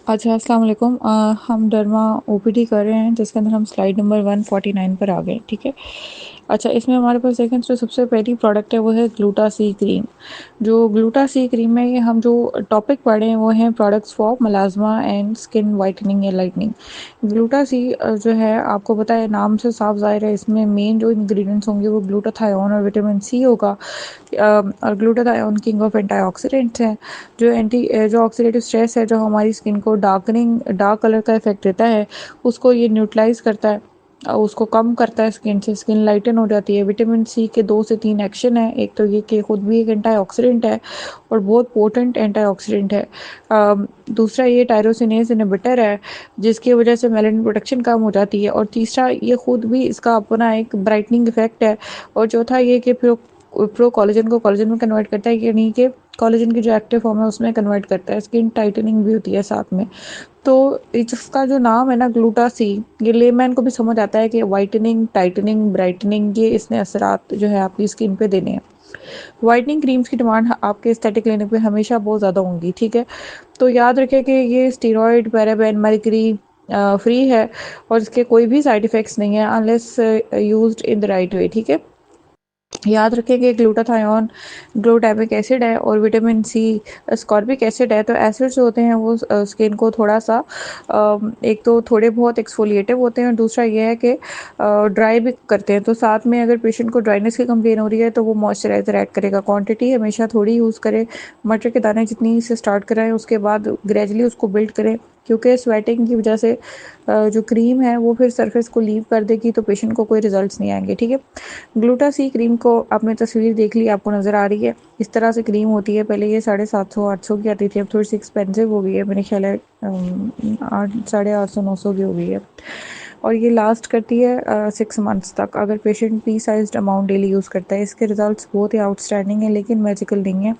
अच्छा, अस्सलाम वालेकुम। हम डर्मा ओपीडी कर रहे हैं जिसके अंदर हम स्लाइड नंबर 149 पर आ गए। ठीक है। अच्छा, इसमें हमारे पास देखें तो सबसे पहली प्रोडक्ट है वो है ग्लूटा सी क्रीम। जो ग्लूटा सी क्रीम में ये हम जो टॉपिक पढ़े हैं वो हैं products for मलाजमा and skin whitening या लाइटनिंग। ग्लूटा सी जो है आपको पता है, नाम से साफ ज़ाहिर है, इसमें मेन जो इंग्रेडिएंट्स होंगे वो ग्लूटाथायोन और विटामिन सी होगा। और ग्लूटाथायोन किंग ऑफ एंटीऑक्सीडेंट्स है। जो ऑक्सीडेटिव स्ट्रेस है, जो हमारी स्किन को डार्क कलर का इफेक्ट देता है, उसको ये न्यूट्रलाइज करता है और उसको कम करता है। स्किन से स्किन लाइटन हो जाती है। विटामिन सी के 2 से 3 एक्शन है। एक तो ये कि खुद भी एक एंटीऑक्सीडेंट है और बहुत पोटेंट एंटीऑक्सीडेंट है। दूसरा, ये टायरोसिनेज इनहिबिटर है जिसकी वजह से मेलानिन प्रोटेक्शन कम हो जाती है। और तीसरा, ये खुद भी इसका अपना एक ब्राइटनिंग इफेक्ट है। और चौथा ये कि प्रो कोलेजन को कोलेजन में कन्वर्ट करता है, यानी कि कोलेजन की जो एक्टिव फॉर्म है उसमें कन्वर्ट करता है। स्किन टाइटनिंग भी होती है साथ में। तो इसका जो नाम है ना ग्लूटा सी, ये लेमैन को भी समझ आता है कि वाइटनिंग, टाइटनिंग, ब्राइटनिंग, ये इसने असरात जो है आपकी स्किन पे देने हैं। वाइटनिंग क्रीम्स की डिमांड आपके एस्थेटिक क्लिनिक पे हमेशा बहुत ज़्यादा होंगी। ठीक है। तो याद रखें कि ये स्टीरॉयड, पैराबेन, मर्करी फ्री है और इसके कोई भी साइड इफ़ेक्ट्स नहीं है unless used in the right way. ठीक है। याद रखें कि ग्लूटाथायोन ग्लूटामिक एसिड है और विटामिन सी स्कॉर्बिक एसिड है। तो एसिड्स जो होते हैं वो स्किन को थोड़ा सा एक तो थोड़े बहुत एक्सफोलिएटिव होते हैं और दूसरा ये है कि ड्राई भी करते हैं। तो साथ में अगर पेशेंट को ड्राइनेस की कंप्लेन हो रही है तो वो मॉइस्चराइजर ऐड करेगा। क्वांटिटी हमेशा थोड़ी यूज़ करें। मटर के दाने जितनी से स्टार्ट कराएं, उसके बाद ग्रेजुअली उसको बिल्ड करें, क्योंकि स्वेटिंग की वजह से जो क्रीम है वो फिर सरफेस को लीव कर देगी तो पेशेंट को कोई रिजल्ट्स नहीं आएंगे। ठीक है। ग्लूटा सी क्रीम को आपने तस्वीर देख ली, आपको नज़र आ रही है। इस तरह से क्रीम होती है। पहले ये 750-800 की आती थी, अब थोड़ी सी एक्सपेंसिव हो गई है। मेरे ख्याल है 800-850-900 की हो गई है। और ये लास्ट करती है 6 मंथ्स तक, अगर patient P sized amount daily use करता है। इसके रिजल्ट्स बहुत ही आउटस्टैंडिंग है लेकिन मैजिकल नहीं है।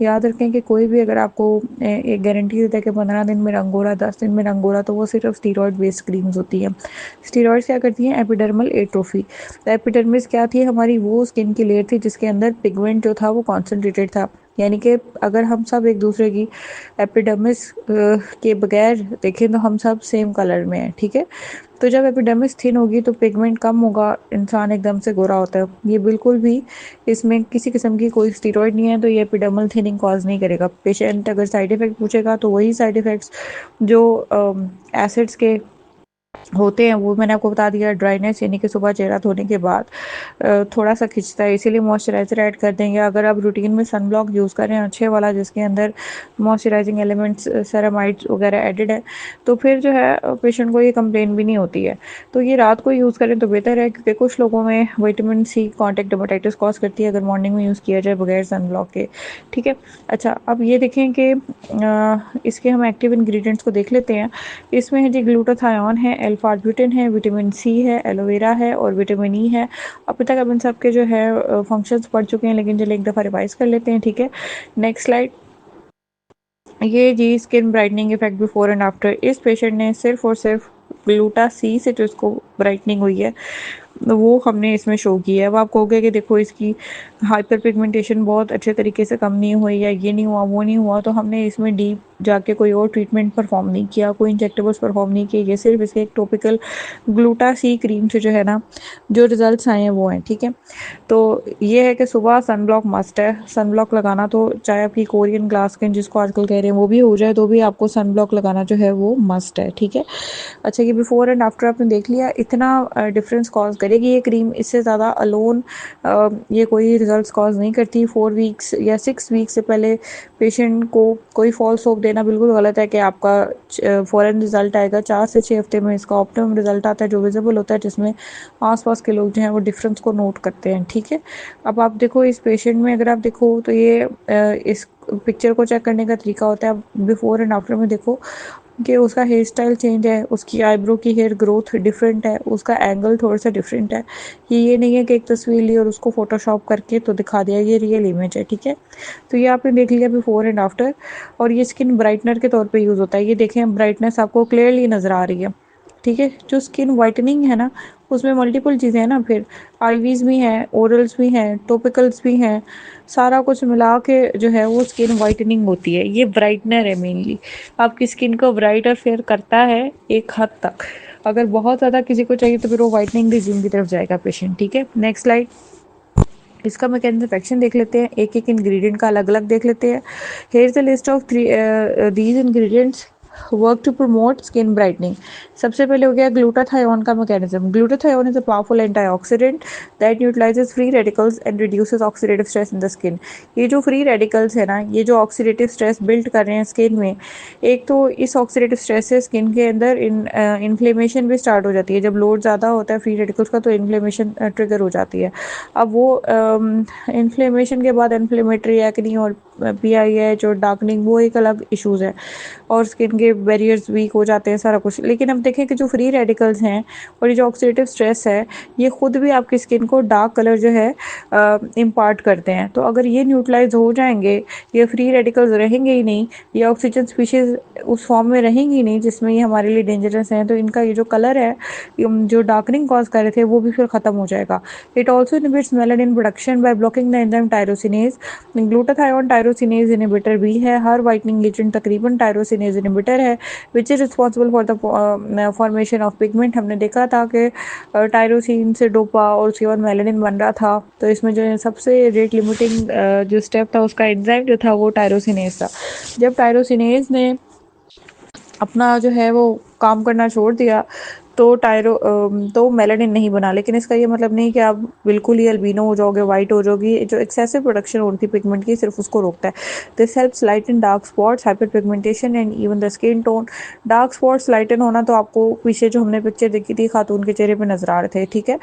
याद रखें कि कोई भी अगर आपको एक गारंटी देता है कि 15 दिन में रंगोरा, 10 दिन में रंगोरा, तो वो सिर्फ स्टीरॉयड बेस्ड क्रीम्स होती हैं। स्टीरॉयड्स क्या करती हैं? Epidermal atrophy. तो एपिडर्मिस क्या थी? हमारी वो स्किन की लेयर थी जिसके अंदर पिगमेंट जो था वो कॉन्सेंट्रेटेड था। यानी कि अगर हम सब एक दूसरे की एपिडर्मिस के बगैर देखें तो हम सब सेम कलर में हैं। ठीक है। तो जब एपिडर्मिस थिन होगी तो पिगमेंट कम होगा, इंसान एकदम से गोरा होता है। ये बिल्कुल भी इसमें किसी किस्म की कोई स्टीरॉयड नहीं है, तो ये एपिडर्मल थिनिंग कॉज नहीं करेगा। पेशेंट अगर साइड इफेक्ट पूछेगा तो वही साइड इफेक्ट्स जो एसिड्स के होते हैं वो मैंने आपको बता दिया। ड्राइनेस यानी कि सुबह चेहरा धोने के बाद थोड़ा सा खिंचता है, इसीलिए मॉइस्चराइजर ऐड कर देंगे। अगर आप रूटीन में सन ब्लॉक यूज़ करें अच्छे वाला जिसके अंदर मॉइस्चराइजिंग एलिमेंट्स सेरामाइड वगैरह एडेड है, तो फिर जो है पेशेंट को ये कंप्लेन भी नहीं होती है। तो ये रात को यूज़ करें तो बेहतर है, क्योंकि कुछ लोगों में vitamin C contact dermatitis cause करती है अगर मॉर्निंग में यूज़ किया जाए बगैर सन ब्लॉक के। ठीक है। अच्छा, अब ये देखें कि इसके हम एक्टिव इंग्रेडिएंट्स को देख लेते हैं। इसमें है जी ग्लूटाथायोन है, अल्फा आर्बुटिन है, विटामिन सी है, एलोवेरा है और विटामिन ई है। अभी तक अब इन सब के जो है फंक्शंस पढ़ चुके हैं, लेकिन चलिए एक दफ़ा रिवाइज कर लेते हैं। ठीक है। Next slide. ये जी skin brightening effect before and after. इस पेशेंट ने सिर्फ और सिर्फ ग्लूटा सी से जो इसको ब्राइटनिंग हुई है वो हमने इसमें शो की है। अब आप कहोगे कि देखो इसकी हाइपर पिगमेंटेशन बहुत अच्छे तरीके से कम नहीं हुई, या ये नहीं हुआ, वो नहीं हुआ। तो हमने इसमें डीप जाके कोई और ट्रीटमेंट परफॉर्म नहीं किया, कोई इंजेक्टेबल्स परफॉर्म नहीं किए। ये सिर्फ इसके एक टॉपिकल ग्लूटा सी क्रीम से जो है ना जो रिजल्ट्स आए हैं वो हैं। ठीक है। तो ये है कि सुबह सन ब्लॉक मस्ट है। सन ब्लॉक लगाना, तो चाहे आपकी कोरियन ग्लास स्किन जिसको आजकल कह रहे हैं वो भी हो जाए तो भी आपको सन ब्लॉक लगाना जो है वो मस्ट है। ठीक है। अच्छा, ये बिफोर एंड आफ्टर आपने देख लिया। इतना डिफरेंस कॉज करेगी ये क्रीम, इससे ज़्यादा अलोन ये कोई रिजल्ट्स कॉज नहीं करती। 4 वीक्स या 6 वीक से पहले पेशेंट को कोई फॉल्स होप देना बिल्कुल गलत है कि आपका फ़ौरन रिजल्ट आएगा। 4 से 6 हफ्ते में इसका ऑप्टिमम रिजल्ट आता है जो विजिबल होता है, जिसमें आसपास के लोग जो हैं वो डिफरेंस को नोट करते हैं। ठीक है। अब आप देखो इस पेशेंट में, अगर आप देखो तो ये इस पिक्चर को चेक करने का तरीका होता है। आप बिफोर एंड आफ्टर में देखो कि उसका हेयर स्टाइल चेंज है, उसकी आईब्रो की हेयर ग्रोथ डिफरेंट है, उसका एंगल थोड़ा सा डिफरेंट है। ये नहीं है कि एक तस्वीर ली और उसको फोटोशॉप करके तो दिखा दिया, ये रियल इमेज है। ठीक है। तो ये आपने देख लिया बिफोर एंड आफ्टर। और ये स्किन ब्राइटनर के तौर पे यूज़ होता है। ये देखें, ब्राइटनेस आपको क्लियरली नज़र आ रही है। ठीक है। जो स्किन वाइटनिंग है ना उसमें मल्टीपल चीज़ें हैं ना, फिर आईवीज़ भी हैं, ओरल्स भी हैं, टॉपिकल्स भी हैं, सारा कुछ मिला के जो है वो स्किन वाइटनिंग होती है। ये ब्राइटनर है मेनली, आपकी स्किन को ब्राइट और फेयर करता है एक हद तक। अगर बहुत ज़्यादा किसी को चाहिए तो फिर वो वाइटनिंग रिज्यूम की तरफ जाएगा पेशेंट। ठीक है, नेक्स्ट स्लाइड। इसका मैकेनिज्म ऑफ एक्शन देख लेते हैं, एक एक इंग्रेडिएंट का अलग अलग देख लेते हैं। Here is the list of three these ingredients work to promote skin brightening. सबसे पहले हो गया ग्लूटाथायोन का mechanism. Glutathione is a powerful antioxidant that neutralises free radicals and reduces oxidative stress in the skin. ये जो free radicals है ना, ये जो ऑक्सीडेटिव स्ट्रेस बिल्ड कर रहे हैं स्किन में, एक तो इस ऑक्सीडेटिव स्ट्रेस से स्किन के अंदर इन्फ्लेमेशन भी स्टार्ट हो जाती है। जब लोड ज़्यादा होता है फ्री रेडिकल्स का तो इन्फ्लेमेशन ट्रिगर हो जाती है। अब वो इन्फ्लेमेशन के बाद इन्फ्लेमेटरी एक्नी और पीआईएच और डार्कनिंग वो एक अलग इश्यूज है, और स्किन के बैरियर्स वीक हो जाते हैं, सारा कुछ। लेकिन अब देखें कि जो फ्री रेडिकल्स हैं और ये जो ऑक्सीडेटिव स्ट्रेस है, ये खुद भी आपकी स्किन को डार्क कलर जो है इम्पार्ट करते हैं। तो अगर ये न्यूट्रलाइज हो जाएंगे, ये फ्री रेडिकल्स रहेंगे ही नहीं, ये ऑक्सीजन स्पीशीज उस फॉर्म में रहेंगी ही नहीं जिसमें ये हमारे लिए डेंजरस हैं, तो इनका ये जो कलर है जो डार्कनिंग कॉज कर रहे थे वो भी फिर खत्म हो जाएगा। It also inhibits melanin production by blocking the enzyme tyrosinase. Glutathione tyrosinase inhibitor भी है, हर वाइटनिंग एजेंट तकरीबन टायरोसिनेज इनहिबिटर है, which is responsible for the formation of pigment. हमने देखा था कि टायरोसिन से डोपा और उसके बाद मेलानिन बन रहा था, तो इसमें जो है सबसे रेट लिमिटिंग जो स्टेप था उसका एंजाइम जो था वो टायरोसिनेज था। जब टायरोसिनेज ने अपना जो है वो काम करना छोड़ दिया तो तो मेलानिन नहीं बना। लेकिन इसका ये मतलब नहीं कि आप बिल्कुल ही अल्बिनो हो जाओगे, वाइट हो जाओगी। जो एक्सेसिव प्रोडक्शन हो रही थी पिगमेंट की सिर्फ उसको रोकता है। This helps lighten dark spots, hyperpigmentation and even the skin tone. Dark spots lighten होना तो आपको पीछे जो हमने पिक्चर देखी थी खातून के चेहरे पे नजर आ रहे थे। ठीक है,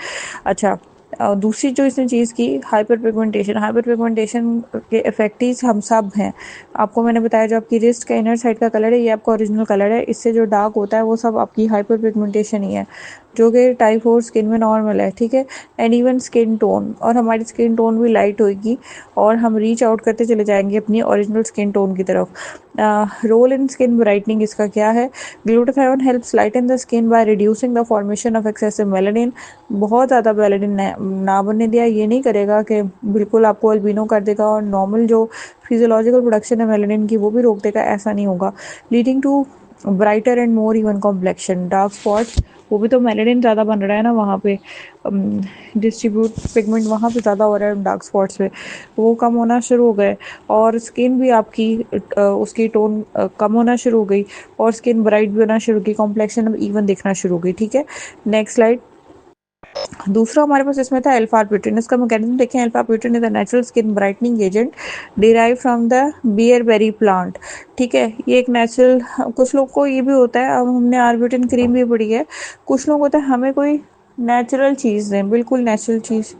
अच्छा। दूसरी जो इसने चीज़ की, हाइपर पिगमेंटेशन। हाइपर पिगमेंटेशन के इफेक्टिव हम सब हैं। आपको मैंने बताया जो आपकी रिस्ट का इनर साइड का कलर है ये आपका ओरिजिनल कलर है, इससे जो डार्क होता है वो सब आपकी हाइपर पिगमेंटेशन ही है, जो कि टाइप 4 स्किन में नॉर्मल है। ठीक है, एंड इवन स्किन टोन, और हमारी स्किन टोन भी लाइट होगी और हम रीच आउट करते चले जाएंगे अपनी ओरिजिनल स्किन टोन की तरफ। रोल इन स्किन ब्राइटनिंग इसका क्या है? Glutathione helps lighten the skin by reducing the formation of excessive melanin. बहुत ज़्यादा मेलानिन ना बनने दिया, ये नहीं करेगा कि बिल्कुल आपको अल्बिनो कर देगा, और नॉर्मल जो फिजियोलॉजिकल प्रोडक्शन है मेलानिन की वो भी रोक देगा, ऐसा नहीं होगा। Leading to brighter and more even complexion. Dark spots, वो भी तो मेलानिन ज़्यादा बन रहा है ना वहाँ पे, डिस्ट्रीब्यूट पिगमेंट वहाँ पे ज़्यादा हो रहा है डार्क स्पॉट्स पे, वो कम होना शुरू हो गए। और स्किन भी आपकी उसकी टोन कम होना शुरू हो गई, और स्किन ब्राइट भी होना शुरू की, कॉम्प्लेक्शन अब इवन दिखना शुरू हो गई। ठीक है, नेक्स्ट स्लाइड। दूसरा हमारे पास इसमें था अल्फा ब्यूटिन। इसका मैकेनिज्म देखें, alpha arbutin is a natural skin brightening agent derive from the bearberry plant. ठीक है, ये एक नेचुरल, कुछ लोग को ये भी होता है, अब हमने आर्ब्यूटिन क्रीम भी पढ़ी है, कुछ लोग होता है हमें कोई नेचुरल चीज़ दें, बिल्कुल नेचुरल चीज़।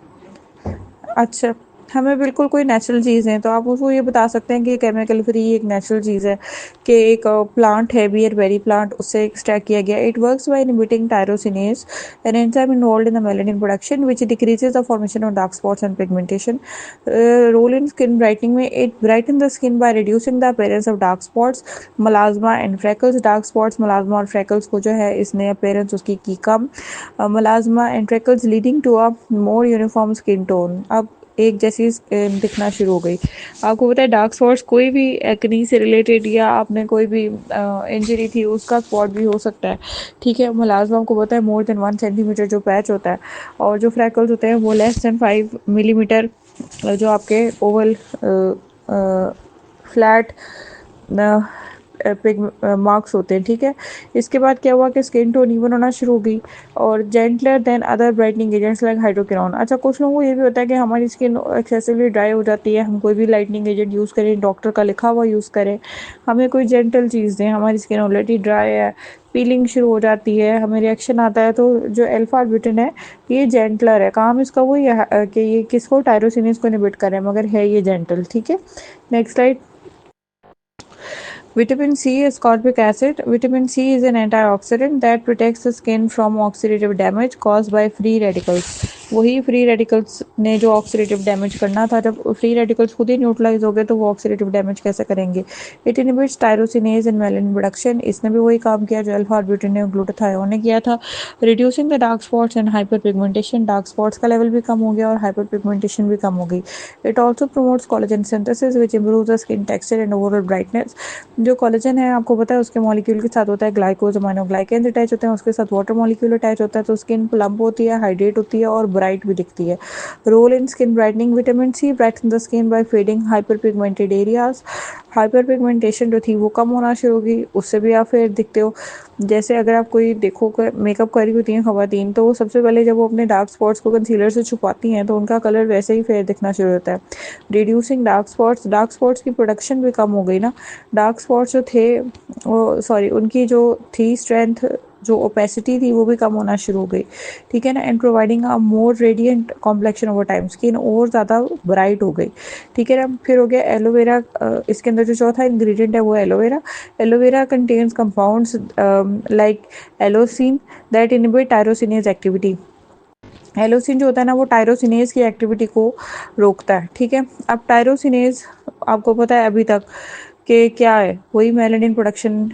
अच्छा, हमें बिल्कुल कोई नेचुरल चीज़ है तो आप उसको ये बता सकते हैं कि केमिकल फ्री एक नेचुरल चीज़ है, कि एक प्लांट है बियरबेरी प्लांट, उससे एक्सट्रैक्ट किया गया। It works by inhibiting tyrosinase, an enzyme involved in the melanin production which decreases the formation of dark spots and pigmentation. Role in skin brightening में, it brighten the skin by reducing the appearance of dark spots, melasma and freckles. Dark spots, melasma और freckles को जो है इसने appearance उसकी की कम। Melasma and freckles leading to a more uniform skin tone. अब एक जैसी दिखना शुरू हो गई। आपको पता है डार्क स्पॉट्स कोई भी एक्नी से रिलेटेड या आपने कोई भी इंजरी थी उसका स्पॉट भी हो सकता है। ठीक है, मुलाजमा आपको पता है मोर देन 1 सेंटीमीटर जो पैच होता है, और जो फ्रैकल्स होते हैं वो लेस देन 5 मिलीमीटर, जो आपके ओवल फ्लैट पिग मार्क्स होते हैं। ठीक है, इसके बाद क्या हुआ कि स्किन टोन इवन होना शुरू हो गई, और gentler than other brightening agents like hydroquinone. अच्छा, कुछ लोगों को ये भी होता है कि हमारी स्किन एक्सेसिवली ड्राई हो जाती है, हम कोई भी लाइटनिंग एजेंट यूज़ करें, डॉक्टर का लिखा हुआ यूज़ करें, हमें कोई जेंटल चीज़ दें, हमारी स्किन ऑलरेडी ड्राई है, पीलिंग शुरू हो जाती है, हमें रिएक्शन आता है, तो जो अल्फा ब्यूटिन है ये जेंटलर है। काम इसका वही है कि ये किसको, टायरोसिनेज को इनहिबिट करे, मगर है ये जेंटल। ठीक है, next slide. Vitamin C, ascorbic acid. Vitamin C is an antioxidant that protects the skin from oxidative damage caused by free radicals. वही फ्री रेडिकल्स ने जो ऑक्सीडेटिव डैमेज करना था, जब फ्री रेडिकल्स खुद ही न्यूट्रलाइज हो गए तो वो ऑक्सीडेटिव डैमेज कैसे करेंगे। It inhibits tyrosinase and melanin production, इसने भी वही काम किया जो अल्फा आर्बुटिन और ग्लूटाथायोन ने किया था। Reducing the dark spots and hyper pigmentation, dark spots का लेवल भी कम हो गया और हाइपर पिगमेंटेशन भी कम हो गई। It also promotes collagen synthesis which improve the skin texture and overall brightness. जो कोलेजन है आपको पता है उसके मॉलिक्यूल के साथ होता है ग्लाइकोज अमाइनो ग्लाइकेन्स अटैच होते हैं, उसके साथ वाटर मॉलिक्यूल अटैच होता है, तो स्किन प्लम्प होती है, हाइड्रेट होती है और ब्राइट भी दिखती है। Role in skin brightening, vitamin C brighten the skin by fading hyper pigmented areas. Hyper pigmentation जो थी वो कम होना शुरू होगी, उससे भी आप फेयर दिखते हो। जैसे अगर आप कोई देखो मेकअप करी होती हैं खवातीन, तो वो सबसे पहले जब वो अपने डार्क स्पॉट्स को कंसीलर से छुपाती हैं तो उनका कलर वैसे ही फेयर दिखना शुरू होता है। रिड्यूसिंग डार्क स्पॉट्स की प्रोडक्शन भी कम हो गई ना। डार्क स्पॉट्स जो थे वो सॉरी उनकी जो थी स्ट्रेंथ, जो ओपेसिटी थी वो भी कम होना शुरू हो गई, ठीक है ना। And providing a more radiant complexion over time, skin और ज़्यादा ब्राइट हो गई, ठीक है ना। फिर हो गया एलोवेरा, इसके अंदर जो चौथा इंग्रेडिएंट है वो aloe vera. Aloe vera contains compounds like aloesin that inhibit tyrosinase activity. Aloesin जो होता है ना वो टायरोसिनेज की एक्टिविटी को रोकता है, ठीक है। अब टायरोसिनेज आपको पता है अभी तक कि क्या है, वही मेलानिन प्रोडक्शन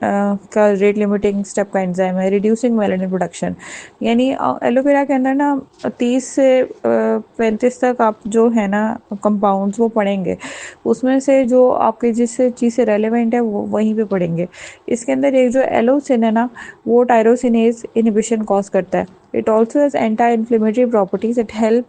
का रेट लिमिटिंग स्टेप का एंजाइम है, रिड्यूसिंग मेलानिन प्रोडक्शन। यानी एलोवेरा के अंदर ना 30 से 35 तक आप जो है ना कंपाउंड्स वो पढ़ेंगे, उसमें से जो आपके जिस चीज़ से रेलेवेंट है वो वहीं पे पढ़ेंगे। इसके अंदर एक जो एलोसिन है ना वो टायरोसिनेज इनहिबिशन कॉज करता है। It also has anti inflammatory properties, it help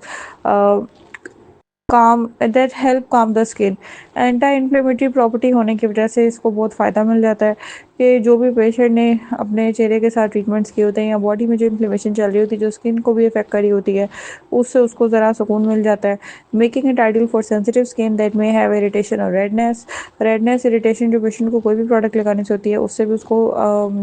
calm the skin. Anti inflammatory property होने की वजह से इसको बहुत फ़ायदा मिल जाता है कि जो भी पेशेंट ने अपने चेहरे के साथ ट्रीटमेंट्स किए होते हैं या बॉडी में जो इन्फ्लेमेशन चल रही होती है जो स्किन को भी इफेक्ट करी होती है, उससे उसको ज़रा सुकून मिल जाता है। Making it ideal for sensitive skin that may have irritation और रेडनेस इरिटेशन जो पेशेंट को कोई भी प्रोडक्ट लगाने से होती है उससे भी उसको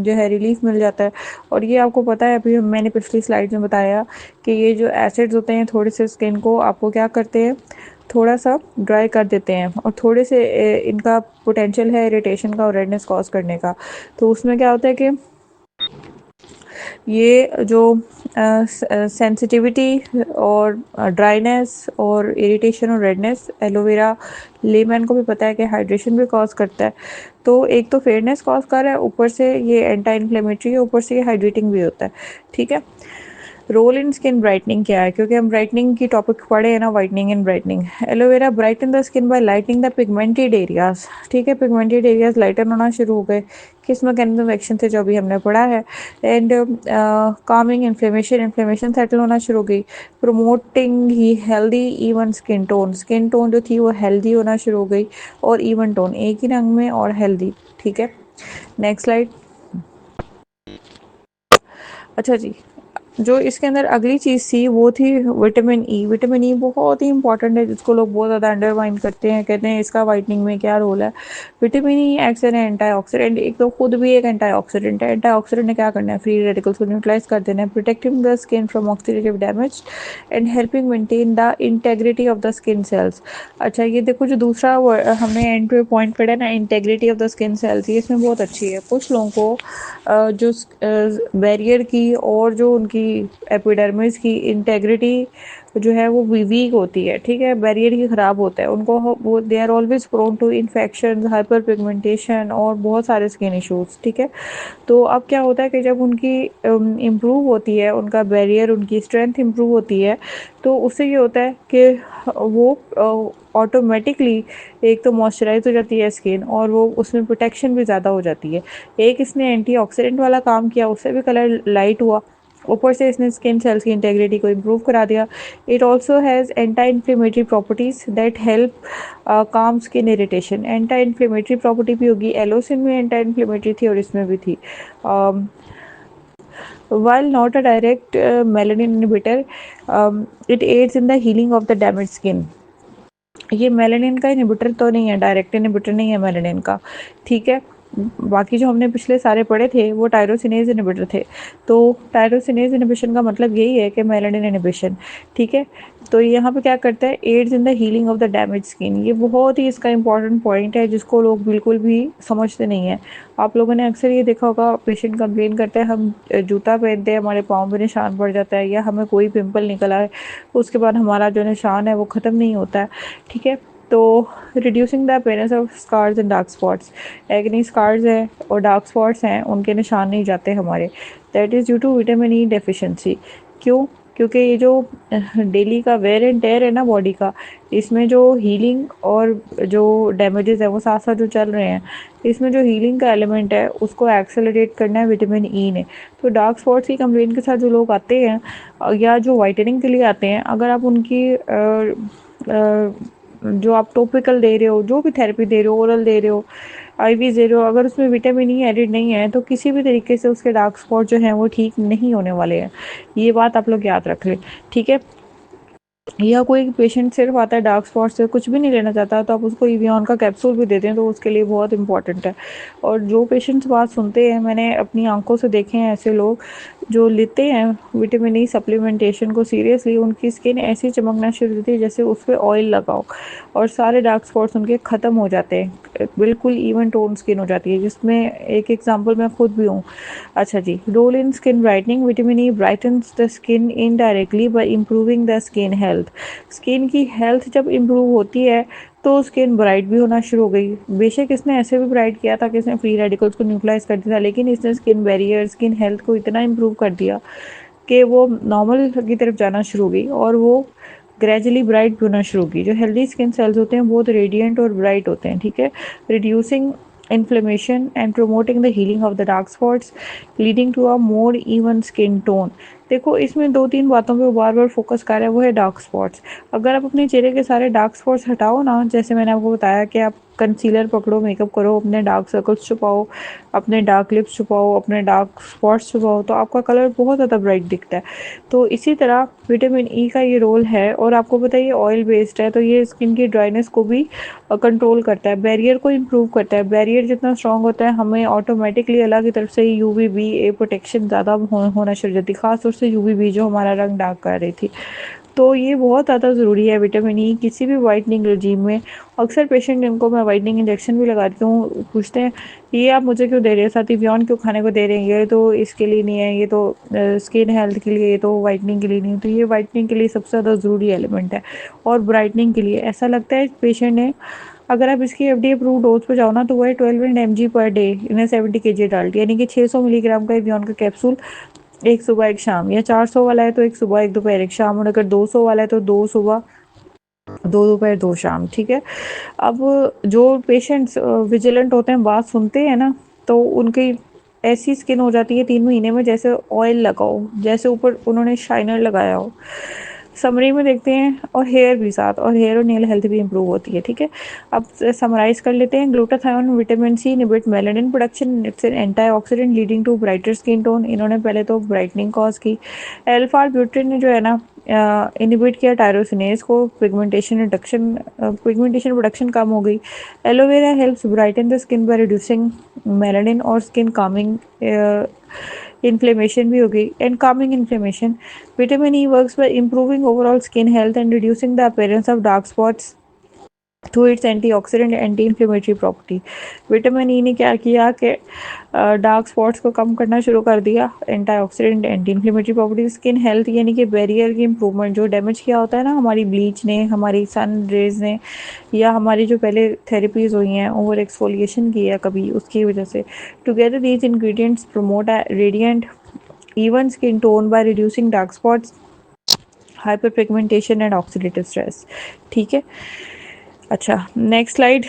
जो है रिलीफ मिल जाता है। और ये आपको पता है, अभी मैंने पिछली स्लाइड में बताया कि ये जो एसिड्स होते हैं थोड़े से स्किन को आपको क्या करते हैं, थोड़ा सा ड्राई कर देते हैं, और थोड़े से इनका पोटेंशियल है इरिटेशन का और रेडनेस कॉज करने का। तो उसमें क्या होता है कि ये जो सेंसिटिविटी और ड्राइनेस और इरिटेशन और रेडनेस, एलोवेरा लेमैन को भी पता है कि हाइड्रेशन भी कॉज करता है। तो एक तो फेयरनेस कॉज कर रहा है, ऊपर से ये एंटी इन्फ्लेमेटरी है, ऊपर से ये हाइड्रेटिंग भी होता है, ठीक है। रोल इन स्किन ब्राइटनिंग क्या है, क्योंकि हम ब्राइटनिंग की टॉपिक पढ़े हैं ना, whitening and brightening. Aloe vera brighten the skin by lightening the pigmented areas, ठीक है। पिगमेंटेड एरियाज लाइटन होना शुरू हो गए, किस मैकेनिज्म एक्शन से जो अभी हमने पढ़ा है। एंड कामिंग इन्फ्लेमेशन सेटल होना शुरू हो गई। प्रोमोटिंग ही हेल्दी इवन स्किन टोन जो थी वो हेल्दी होना शुरू हो गई, और इवन टोन एक ही रंग में और हेल्दी, ठीक है। Next slide. अच्छा जी, जो इसके अंदर अगली चीज़ थी वो थी विटामिन ई। विटामिन ई बहुत ही इंपॉर्टेंट है, जिसको लोग बहुत ज़्यादा अंडरमाइन करते हैं, कहते हैं इसका वाइटनिंग में क्या रोल है। Vitamin E acts N antioxidant, एक तो खुद भी एक एंटीऑक्सीडेंट है। एंटीऑक्सीडेंट ने क्या करना है, फ्री रेडिकल्स को न्यूट्रलाइज कर देना है, protecting the skin from oxidative damage and helping maintain the integrity of the skin cells. अच्छा, ये देखो जो दूसरा हमने एंड पे पॉइंट पढ़ा ना, integrity of the skin cells, ये इसमें बहुत अच्छी है। कुछ लोगों को जो बैरियर की और जो उनकी एपिडर्मिस की इंटेग्रिटी जो है वो वीक होती है, ठीक है, बैरियर ही ख़राब होता है उनको, वो they are always prone to infection, hyper pigmentation और बहुत सारे स्किन इश्यूज, ठीक है। तो अब क्या होता है कि जब उनकी इम्प्रूव होती है, उनका बैरियर, उनकी स्ट्रेंथ इम्प्रूव होती है, तो उससे ये होता है कि वो ऑटोमेटिकली एक तो मॉइस्चराइज हो जाती है स्किन, और वो उसमें प्रोटेक्शन भी ज़्यादा हो जाती है। एक इसने एंटीऑक्सीडेंट वाला काम किया, उससे भी कलर लाइट हुआ, ऊपर से इसने स्किन सेल्स की इंटेग्रिटी को इम्प्रूव करा दिया। It also has anti inflammatory properties that help calm skin irritation. Anti inflammatory property भी होगी, एलोसिन में एंटी इन्फ्लेमेटरी थी और इसमें भी थी। While not a direct melanin inhibitor, it aids in the healing of the damaged skin. ये melanin का इनहिबिटर तो नहीं है, डायरेक्ट इनहिबिटर नहीं है मेलानिन का, ठीक है। बाकी जो हमने पिछले सारे पढ़े थे वो टायरोसिनेज इनहिबिटर थे। तो टायरोसिनेज इनहिबिशन का मतलब यही है कि मेलानिन इनहिबिशन, ठीक है। तो यहाँ पे क्या करता है, aids in the healing of the damage skin. ये बहुत ही इसका इंपॉर्टेंट पॉइंट है जिसको लोग बिल्कुल भी समझते नहीं है। आप लोगों ने अक्सर ये देखा होगा, पेशेंट कंप्लेन करते हैं हम जूता पहनते हैं हमारे पाँव में निशान पड़ जाता है, या हमें कोई पिंपल निकला है उसके बाद हमारा जो निशान है वो ख़त्म नहीं होता है, ठीक है। तो reducing the appearance of scars and dark spots, acne scars हैं और डार्क स्पॉट्स हैं उनके निशान नहीं जाते हमारे, that is due to vitamin E deficiency. क्यों? क्योंकि ये जो डेली का वेयर एंड टेयर है ना बॉडी का, इसमें जो हीलिंग और जो डैमेजेस है वो साथ साथ जो चल रहे हैं, इसमें जो हीलिंग का एलिमेंट है उसको एक्सेलरेट करना है विटामिन ई ने। तो डार्क स्पॉट्स की कंप्लेन के साथ जो लोग आते हैं या जो वाइटनिंग के लिए आते हैं, अगर आप उनकी जो आप टॉपिकल दे रहे हो, जो भी थेरेपी दे रहे हो, ओरल दे रहे हो, आईवी दे रहे हो, अगर उसमें विटामिन ई एडिड नहीं है तो किसी भी तरीके से उसके डार्क स्पॉट जो हैं वो ठीक नहीं होने वाले हैं। ये बात आप लोग याद रख लें, ठीक है। या कोई पेशेंट सिर्फ आता है डार्क स्पॉट से, कुछ भी नहीं लेना चाहता, तो आप उसको इवियन का कैप्सूल भी देते हैं तो उसके लिए बहुत इंपॉर्टेंट है। और जो पेशेंट्स बात सुनते हैं, मैंने अपनी आंखों से देखे हैं ऐसे लोग जो लेते हैं विटामिन ई सप्लीमेंटेशन को सीरियसली, उनकी स्किन ऐसी चमकना शुरू होती है जैसे उस पर ऑयल लगाओ, और सारे डार्क स्पॉट्स उनके ख़त्म हो जाते हैं, बिल्कुल इवन टोन स्किन हो जाती है, जिसमें एक एग्जांपल मैं खुद भी हूँ। अच्छा जी, role in skin brightening, vitamin E brightens the skin indirectly by improving the skin health. Skin की हेल्थ जब इम्प्रूव होती है तो स्किन ब्राइट भी होना शुरू हो गई। बेशक इसने ऐसे भी ब्राइट किया था कि इसने फ्री रेडिकल्स को न्यूट्रलाइज कर दिया था, लेकिन इसने स्किन बैरियर, स्किन हेल्थ को इतना इम्प्रूव कर दिया कि वो नॉर्मल की तरफ जाना शुरू हो गई, और वो ग्रेजुअली ब्राइट भी होना शुरू होगी। जो हेल्दी स्किन सेल्स होते हैं बहुत रेडिएंट और ब्राइट होते हैं, ठीक है। Reducing inflammation and promoting the healing of the dark spots, leading to a more even skin tone। देखो इसमें दो तीन बातों पे बार बार फोकस कर रहा है, वो है डार्क स्पॉट्स। अगर आप अपने चेहरे के सारे डार्क स्पॉट्स हटाओ ना, जैसे मैंने आपको बताया कि आप कंसीलर पकड़ो, मेकअप करो, अपने डार्क सर्कल्स छुपाओ, अपने डार्क लिप्स छुपाओ, अपने डार्क स्पॉट्स छुपाओ, तो आपका कलर बहुत ज़्यादा ब्राइट दिखता है। तो इसी तरह विटामिन ई का ये रोल है, और आपको पता है ये ऑयल बेस्ड है, तो ये स्किन की ड्राइनेस को भी कंट्रोल करता है, बैरियर को इम्प्रूव करता है। बैरियर जितना स्ट्रांग होता है, हमें ऑटोमेटिकली अल्लाह की तरफ से यूवीबी ए प्रोटेक्शन ज़्यादा होना शुरू हो जाती है, खासतौर से यूवीबी जो हमारा रंग डार्क कर रही थी। तो ये बहुत ज़्यादा ज़रूरी है विटामिन ई किसी भी वाइटनिंग रजीम में। अक्सर पेशेंट जिनको मैं वाइटनिंग इंजेक्शन भी लगाती हूँ पूछते हैं ये आप मुझे क्यों दे रहे हैं, साथ इवियन क्यों खाने को दे रहे हैं, ये तो इसके लिए नहीं है, ये तो स्किन हेल्थ के लिए, ये तो वाइटनिंग के लिए नहीं। तो ये वाइटनिंग के लिए सबसे ज़्यादा ज़रूरी एलिमेंट है, और ब्राइटनिंग के लिए ऐसा लगता है पेशेंट ने, अगर आप इसकी एफडीए अप्रूव डोज पे जाओ ना तो वो है 12 mg पर डे इन्हें 70 kg डाल्ट, यानी कि 600 मिलीग्राम का इवियन का कैप्सूल, एक सुबह एक शाम, या 400 वाला है तो एक सुबह एक दोपहर एक शाम, और अगर 200 वाला है तो दो सुबह दो दोपहर दो शाम, ठीक है। अब जो पेशेंट्स विजिलेंट होते हैं, बात सुनते हैं ना, तो उनकी ऐसी स्किन हो जाती है 3 महीने में जैसे ऑयल लगाओ, जैसे ऊपर उन्होंने शाइनर लगाया हो। समरी में देखते हैं, और हेयर भी साथ, और हेयर और नेल हेल्थ भी इंप्रूव होती है, ठीक है। अब समराइज कर लेते हैं। Glutathione vitamin C inhibit melanin production, it's an antioxidant leading to brighter skin tone. इन्होंने पहले तो ब्राइटनिंग कॉज की। एल्फा ब्यूटिन ने जो है ना इनहिबिट किया टायरोसिनेज को, पिगमेंटेशन रिडक्शन, पिगमेंटेशन प्रोडक्शन कम हो गई। Aloe vera helps brighten the skin by reducing melanin और स्किन कामिंग, इन्फ्लेमेशन भी हो गई and calming inflammation. Vitamin E works by improving overall skin health and reducing the appearance of dark spots through it's antioxidant anti inflammatory property. Vitamin E ने क्या किया कि dark spots को कम करना शुरू कर दिया, antioxidant anti inflammatory property, skin health यानी कि बैरियर की इंप्रूवमेंट, जो डैमेज किया होता है ना हमारी ब्लीच ने, हमारी सन रेज ने, या हमारी जो पहले थेरेपीज हुई हैं ओवर एक्सफोलिएशन की है कभी, उसकी वजह से। Together these ingredients promote a radiant even skin tone by reducing dark spots, hyperpigmentation and oxidative stress, ठीक है। अच्छा नेक्स्ट स्लाइड।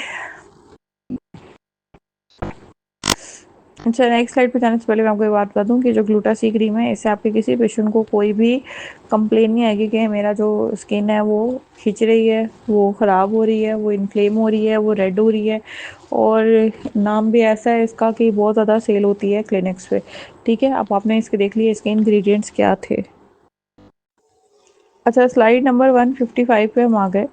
अच्छा नेक्स्ट स्लाइड पे जाने से पहले मैं आपको ये बात बता दूं कि जो ग्लूटासी क्रीम है, इससे आपके किसी पेशेंट को कोई भी कंप्लेन नहीं आएगी कि मेरा जो स्किन है वो खिंच रही है, वो ख़राब हो रही है, वो इन्फ्लेम हो रही है, वो रेड हो रही है। और नाम भी ऐसा है इसका कि बहुत ज़्यादा सेल होती है क्लिनिक्स पे, ठीक है। अब आपने इसके देख लिए इसके इंग्रेडिएंट्स क्या थे। अच्छा स्लाइड नंबर 155 पे हम आ गए।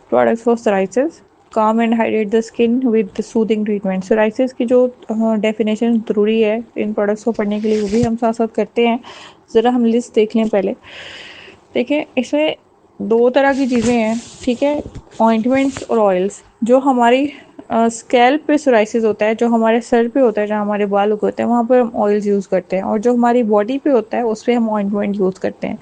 प्रोडक्ट्स फॉर सोराइसिस, काम and hydrate the skin with soothing treatment. Psoriasis की जो डेफिनेशन ज़रूरी है इन प्रोडक्ट्स को पढ़ने के लिए, वो भी हम साथ साथ करते हैं। ज़रा हम लिस्ट देख लें पहले। देखिए इसमें दो तरह की चीज़ें हैं, ठीक है, ऑइंटमेंट्स और ऑयल्स। जो हमारी स्कैल्प पे सोराइसिस होता है, जो हमारे सर पे होता है, जहाँ हमारे बाल उगे होते हैं, वहाँ पर हम ऑयल्स यूज़ करते हैं, और जो हमारी बॉडी पे होता है उस पर हम ऑइंटमेंट यूज़ करते हैं।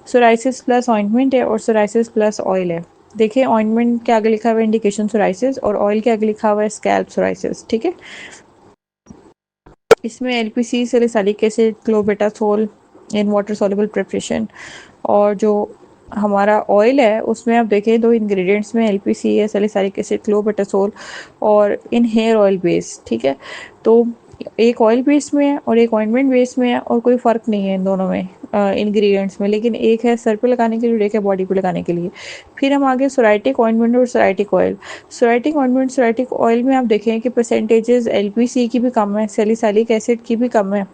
सोराइसिस प्लस ऑइंटमेंट है और सोराइसिस प्लस ऑयल है। देखिए ऑइंटमेंट के आगे लिखा हुआ है इंडिकेशन सोराइसिस, और ऑयल के आगे लिखा हुआ है स्कैल्प सोराइसिस, ठीक है। इसमें एलपीसी, सैलिसिलिक एसिड, क्लोबेटासोल इन वाटर सॉल्युबल प्रिपरेशन, और जो हमारा ऑयल है उसमें आप देखें दो इंग्रेडिएंट्स में एलपीसी है, सैलिसिलिक एसिड, क्लोबेटासोल, और इन हेयर ऑयल बेस, ठीक है। तो एक ऑयल बेस में है और एक ऑइंटमेंट बेस में है, और कोई फ़र्क नहीं है इन दोनों में इंग्रेडिएंट्स में, लेकिन एक है सर पे लगाने के लिए और एक है बॉडी पे लगाने के लिए। फिर हम आगे सोराइटिक ऑइंटमेंट और psoriatic oil. Psoriatic ointment, psoriatic oil में आप देखें कि परसेंटेजेस एलपीसी की भी कम है, सैलिसिलिक एसिड की भी कम है,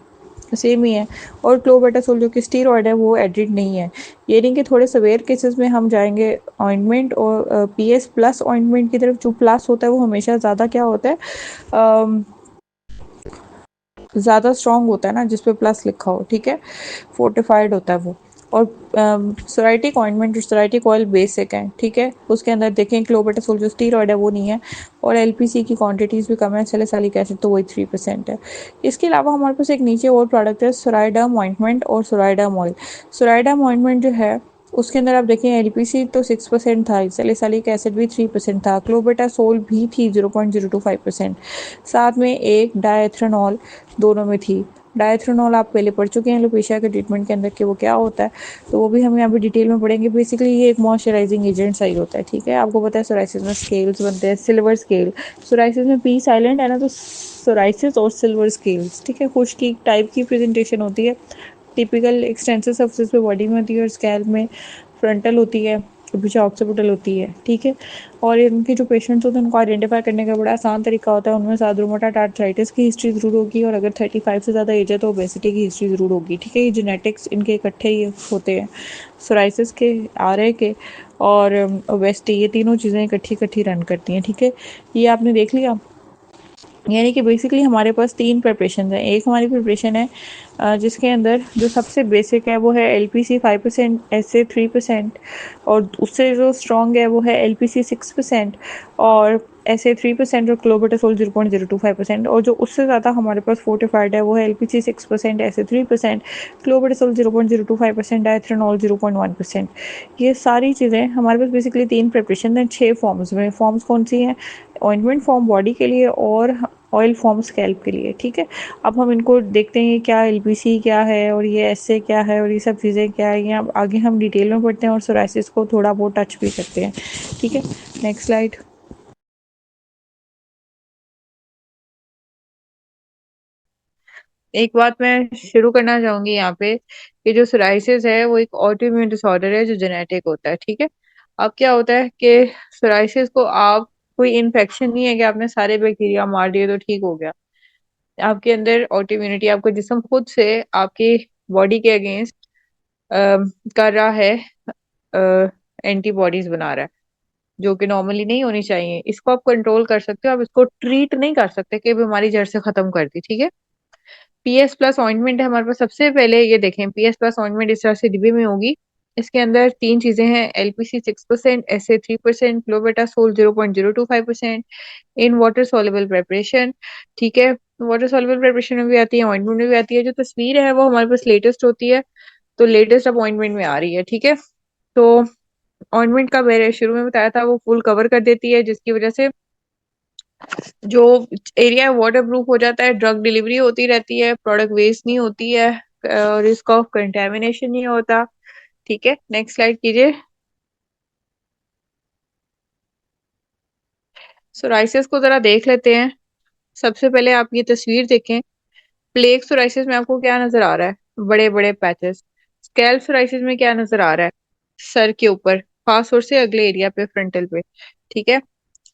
सेम ही है, और क्लोबेटासोल जो कि स्टीरॉयड है वो एडिड नहीं है। ये नहीं कि थोड़े सवेयर केसेस में हम जाएंगे ऑइंटमेंट और पीएस प्लस ऑइंटमेंट की तरफ। जो प्लस होता है वो हमेशा ज़्यादा क्या होता है, ज़्यादा स्ट्रॉन्ग होता है ना, जिस पे प्लस लिखा हो, ठीक है, फोर्टिफाइड होता है वो। और सोराइटिक ऑइंटमेंट और सोराइटिक ऑयल बेसिक है, ठीक है। उसके अंदर देखें क्लोबेटासोल जो स्टीरॉयड है वो नहीं है, और एलपीसी की क्वांटिटीज़ भी कम है, सैलिसिलिक एसिड तो वही 3% है। इसके अलावा हमारे पास एक नीचे और प्रोडक्ट है, सोराइडर्म ऑइंटमेंट और सोराइडर्म ऑयल। सोराइडर्म ऑइंटमेंट जो है उसके अंदर आप देखें एलपीसी तो 6% था, सैलिसिलिक एसिड भी 3% था, क्लोबेटासोल भी थी 0.025%, साथ में एक डायथ्रोनॉल दोनों में थी। डायथ्रोनॉल आप पहले पढ़ चुके हैं एलोपेशिया के ट्रीटमेंट के अंदर कि वो क्या होता है, तो वो भी हम यहाँ पे डिटेल में पढ़ेंगे। बेसिकली ये एक मॉइस्चराइजिंग एजेंट सही होता है, ठीक है। आपको पता है सोराइसिस में स्केल्स बनते हैं, सिल्वर स्केल। सोराइसिस में पी साइलेंट है ना, तो सोराइसिस और सिल्वर स्केल्स, ठीक है, खुश्की टाइप की प्रेजेंटेशन होती है। टिपिकल एक्सटेंसिव सर्फेस पे बॉडी में होती है, और स्कैल्प में फ्रंटल होती है, पीछे ऑक्सीपिटल होती है, ठीक है। और इनके जो पेशेंट्स होते हैं उनको आइडेंटिफाई करने का बड़ा आसान तरीका होता है। उनमें साथ रूमेटॉइड आर्थराइटिस की हिस्ट्री ज़रूर होगी, और अगर 35 से ज़्यादा एज है तो ओबेसिटी की हिस्ट्री ज़रूर होगी, ठीक है। ये जेनेटिक्स इनके इकट्ठे ही होते हैं, सोराइसिस के, आरए के, और ओबेसिटी, ये तीनों चीज़ें इकट्ठी इकट्ठी रन करती हैं, ठीक है। ये आपने देख लिया। यानी कि बेसिकली हमारे पास तीन प्रिपरेशन है। एक हमारी प्रिपरेशन है जिसके अंदर जो सबसे बेसिक है वो है एलपीसी 5%, एसए 3%, और उससे जो स्ट्रॉन्ग है वो है एलपीसी 6%, और एसए 3%, और क्लोबेटासोल 0.025%, और जो उससे ज़्यादा हमारे पास फोर्टिफाइड है वो है एलपीसी 6%, एसए 3%, क्लोबेटासोल 0.025%, डायथ्रोनॉल 0.1%। ये सारी चीज़ें हमारे पास बेसिकली तीन प्रिपरेशन हैं 6 फॉर्म्स में। फॉर्म्स कौन सी हैं? ऑइंटमेंट फॉर्म बॉडी के लिए और ऑयल फॉर्म स्कैल्प के लिए, ठीक है। अब हम इनको देखते हैं क्या एलपीसी क्या है और ये एसए क्या है और ये सब चीज़ें क्या है, ये अब आगे हम डिटेल में पढ़ते हैं और सोराइसिस को थोड़ा बहुत टच भी करते हैं, ठीक है। Next slide. एक बात मैं शुरू करना चाहूंगी यहाँ पे कि जो सोराइसिस है वो एक ऑटोइम्यून डिसऑर्डर है जो जेनेटिक होता है, ठीक है। अब क्या होता है कि सोराइसिस को आप, कोई इन्फेक्शन नहीं है कि आपने सारे बैक्टीरिया मार दिए तो ठीक हो गया। आपके अंदर ऑटो इम्यूनिटी, आपका जिस्म खुद से आपकी बॉडी के अगेंस्ट कर रहा है, एंटीबॉडीज बना रहा है, जो कि नॉर्मली नहीं होनी चाहिए। इसको आप कंट्रोल कर सकते हो, आप इसको ट्रीट नहीं कर सकते कि बीमारी जड़ से खत्म कर दी, ठीक है। पीएस प्लस ऑइंटमेंट है हमारे पास। सबसे पहले ये देखें, पीएस प्लस ऑइंटमेंट इस तरह से डिब्बे में होगी। इसके अंदर तीन चीजें हैं, LPC 6%, SA 3%, clobetasol 0.025% in water soluble preparation, ठीक है। वाटर सॉल्युबल प्रिपरेशन में भी आती है, ऑइंटमेंट में भी आती है। जो तस्वीर है वो हमारे पास लेटेस्ट होती है, तो लेटेस्ट अब ऑइंटमेंट में आ रही है, ठीक है। तो ऑइंटमेंट का मैंने शुरू में बताया था वो फुल कवर कर देती है, जिसकी वजह से जो एरिया है वाटर प्रूफ हो जाता है, ड्रग डिलीवरी होती रहती है, प्रोडक्ट वेस्ट नहीं होती है, रिस्क ऑफ कंटेमिनेशन नहीं होता, ठीक है। नेक्स्ट स्लाइड कीजिए। सोराइसिस को जरा देख लेते हैं। सबसे पहले आप ये तस्वीर देखें। प्लेग सोराइसिस में आपको क्या नजर आ रहा है? बड़े बड़े पैचेस। स्कैल्प सोराइसिस में क्या नजर आ रहा है? सर के ऊपर, खास तौर से अगले एरिया पे, फ्रंटल पे, ठीक है।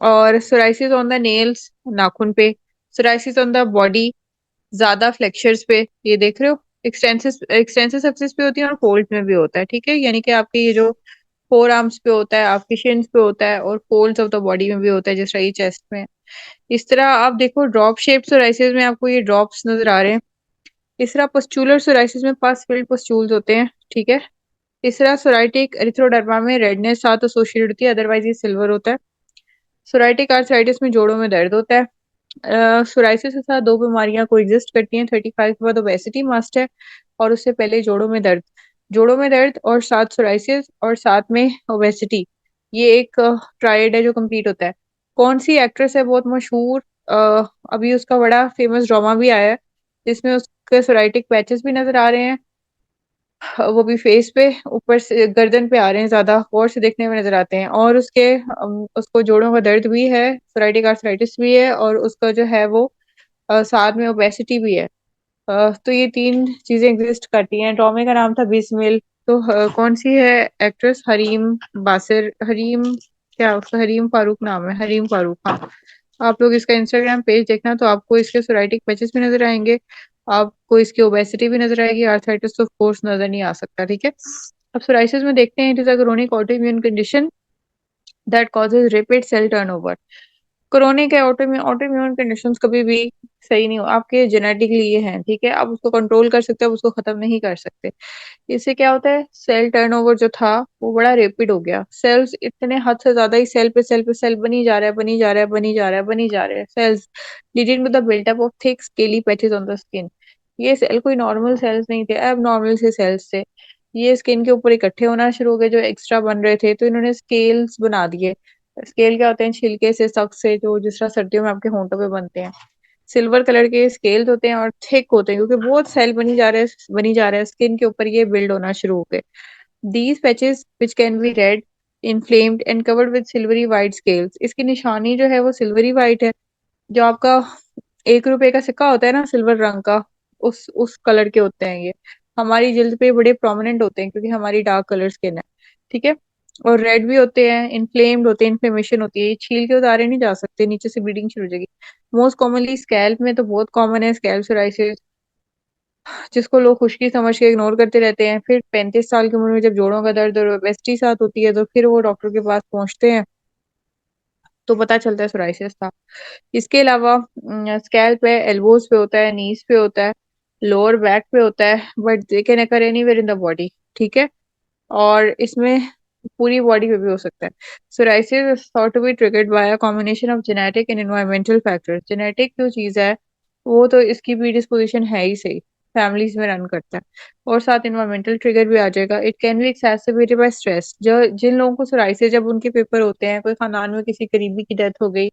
और सोराइसिस ऑन द नेल्स, नाखून पे। सोराइसिस ऑन द बॉडी, ज्यादा फ्लेक्चर्स पे, ये देख रहे हो, एक्सटेंसिव एक्सटेंसिव सर्फेस पे होती है और फोल्ड में भी होता है, ठीक है। यानी कि आपके ये जो फोर आर्म्स पे होता है, आपके शिन्स पे होता है, और फोल्ड्स ऑफ द बॉडी में भी होता है, जिस तरह ये चेस्ट में है। इस तरह आप देखो ड्रॉप शेप सोराइसिस में आपको ये ड्रॉप्स नजर आ रहे हैं। इस तरह पस्चुलर सोराइसिस में पास फिल्ड पस्चूल्स होते हैं, ठीक है। तीसरा सोराइटिक एरिथ्रोडर्मा में रेडनेस साथ एसोसिएटेड होती है, अदरवाइज ये सिल्वर होता है। सोराइटिक आर्थराइटिस में जोड़ों में दर्द होता है। सोराइसिस के साथ दो बीमारियां कोएग्जिस्ट करती हैं। 35 के बाद ओबेसिटी मस्ट है, और उससे पहले जोड़ों में दर्द और साथ सोराइसिस और साथ में ओबेसिटी, ये एक ट्रायड है जो कंप्लीट होता है। कौन सी एक्ट्रेस है बहुत मशहूर, अभी उसका बड़ा फेमस ड्रामा भी आया है जिसमें उसके सोराइटिक पैचेस भी नजर आ रहे हैं, वो भी फेस पे, ऊपर से गर्दन पे आ रहे हैं, ज्यादा गौर से देखने में नजर आते हैं। और उसको जोड़ों का दर्द भी है, सोराइटिक आर्थराइटिस भी है, और उसका जो है वो साथ में ओबेसिटी भी है। तो ये तीन चीजें एग्जिस्ट करती हैं। टॉमी का नाम था बिस्मिल। तो कौन सी है एक्ट्रेस? हरीम, क्या उसका हरीम फारूक नाम है, हरीम फारूक, हाँ। आप लोग इसका इंस्टाग्राम पेज देखना तो आपको इसके सोराइटिक पैचेस भी नजर आएंगे, आपको इसकी ओबेसिटी भी नजर आएगी, आर्थराइटिस तो ऑफ कोर्स नजर नहीं आ सकता, ठीक है। अब सोराइसिस में देखते हैं, it is a chronic autoimmune condition that causes rapid cell turnover. Chronic है, ऑटोइम्यून कंडीशंस कभी भी सही नहीं हो, आपके जेनेटिकली ये हैं, ठीक है। आप उसको कंट्रोल कर सकते हो, आप उसको खत्म नहीं कर सकते। इससे क्या होता है, सेल टर्नओवर जो था वो बड़ा रैपिड हो गया। सेल्स इतने हद से ज्यादा ही सेल बनी जा रहा है, बनी जा रहा है, बनी जा रहा है, बनी जा रहा है cells, leading to the buildup of thick scaly patches on the skin. ये सेल कोई नॉर्मल सेल्स नहीं थे, अब नॉर्मल से सेल्स थे। ये स्किन के ऊपर इकट्ठे होना शुरू हो गए जो एक्स्ट्रा बन रहे थे, तो इन्होंने स्केल्स बना दिए। स्केल क्या होते हैं? छिलके से, सख्त से, जो जिस तरह सर्दियों में आपके होंठों पे बनते हैं। सिल्वर कलर के स्केल्स होते हैं और थिक होते हैं, क्योंकि बहुत सेल बनी जा रहा है स्किन के ऊपर, ये बिल्ड होना शुरू हो गए। These patches which can be red, inflamed and covered with silvery white scales। इसकी निशानी जो है वो सिल्वरी वाइट है। जो आपका 1 रुपए का सिक्का होता है ना, सिल्वर रंग का, उस कलर के होते हैं ये। हमारी जिल्द पे बड़े प्रोमिनेंट होते हैं क्योंकि हमारी डार्क कलर स्किन है, ठीक है। और रेड भी होते हैं, इन्फ्लेम्ड होते हैं, इन्फ्लेमेशन होती है, ये छील के उतारे नहीं जा सकते, नीचे से ब्लीडिंग शुरू हो जाएगी। मोस्ट कॉमनली स्कैल्प में तो बहुत कॉमन है स्कैल्प सोराइसिस, जिसको लोग खुश्की समझ के इग्नोर करते रहते हैं। फिर 35 साल की उम्र में जब जोड़ों का दर्द और ओबेसिटी साथ होती है तो फिर वो डॉक्टर के पास पहुंचते हैं, तो पता चलता है सोराइसिस था। इसके अलावा स्कैल्प पे, एल्बोज पे होता है, नीज पे होता है, लोअर बैक पे होता है, but they can occur anywhere in the body, ठीक है। और इसमें पूरी बॉडी पे भी हो सकता है। Psoriasis is thought to be triggered by a combination of genetic and environmental factors. Genetic जो चीज है वो तो इसकी प्रीडिस्पोजिशन है ही सही, फैमिलीज में रन करता है, और साथ इन्वायरमेंटल ट्रिगर भी आ जाएगा। It can be exacerbated by stress. जो जिन लोगों को सोराइसिस, जब उनके पेपर होते हैं, कोई खानदान में किसी करीबी की डेथ हो गई,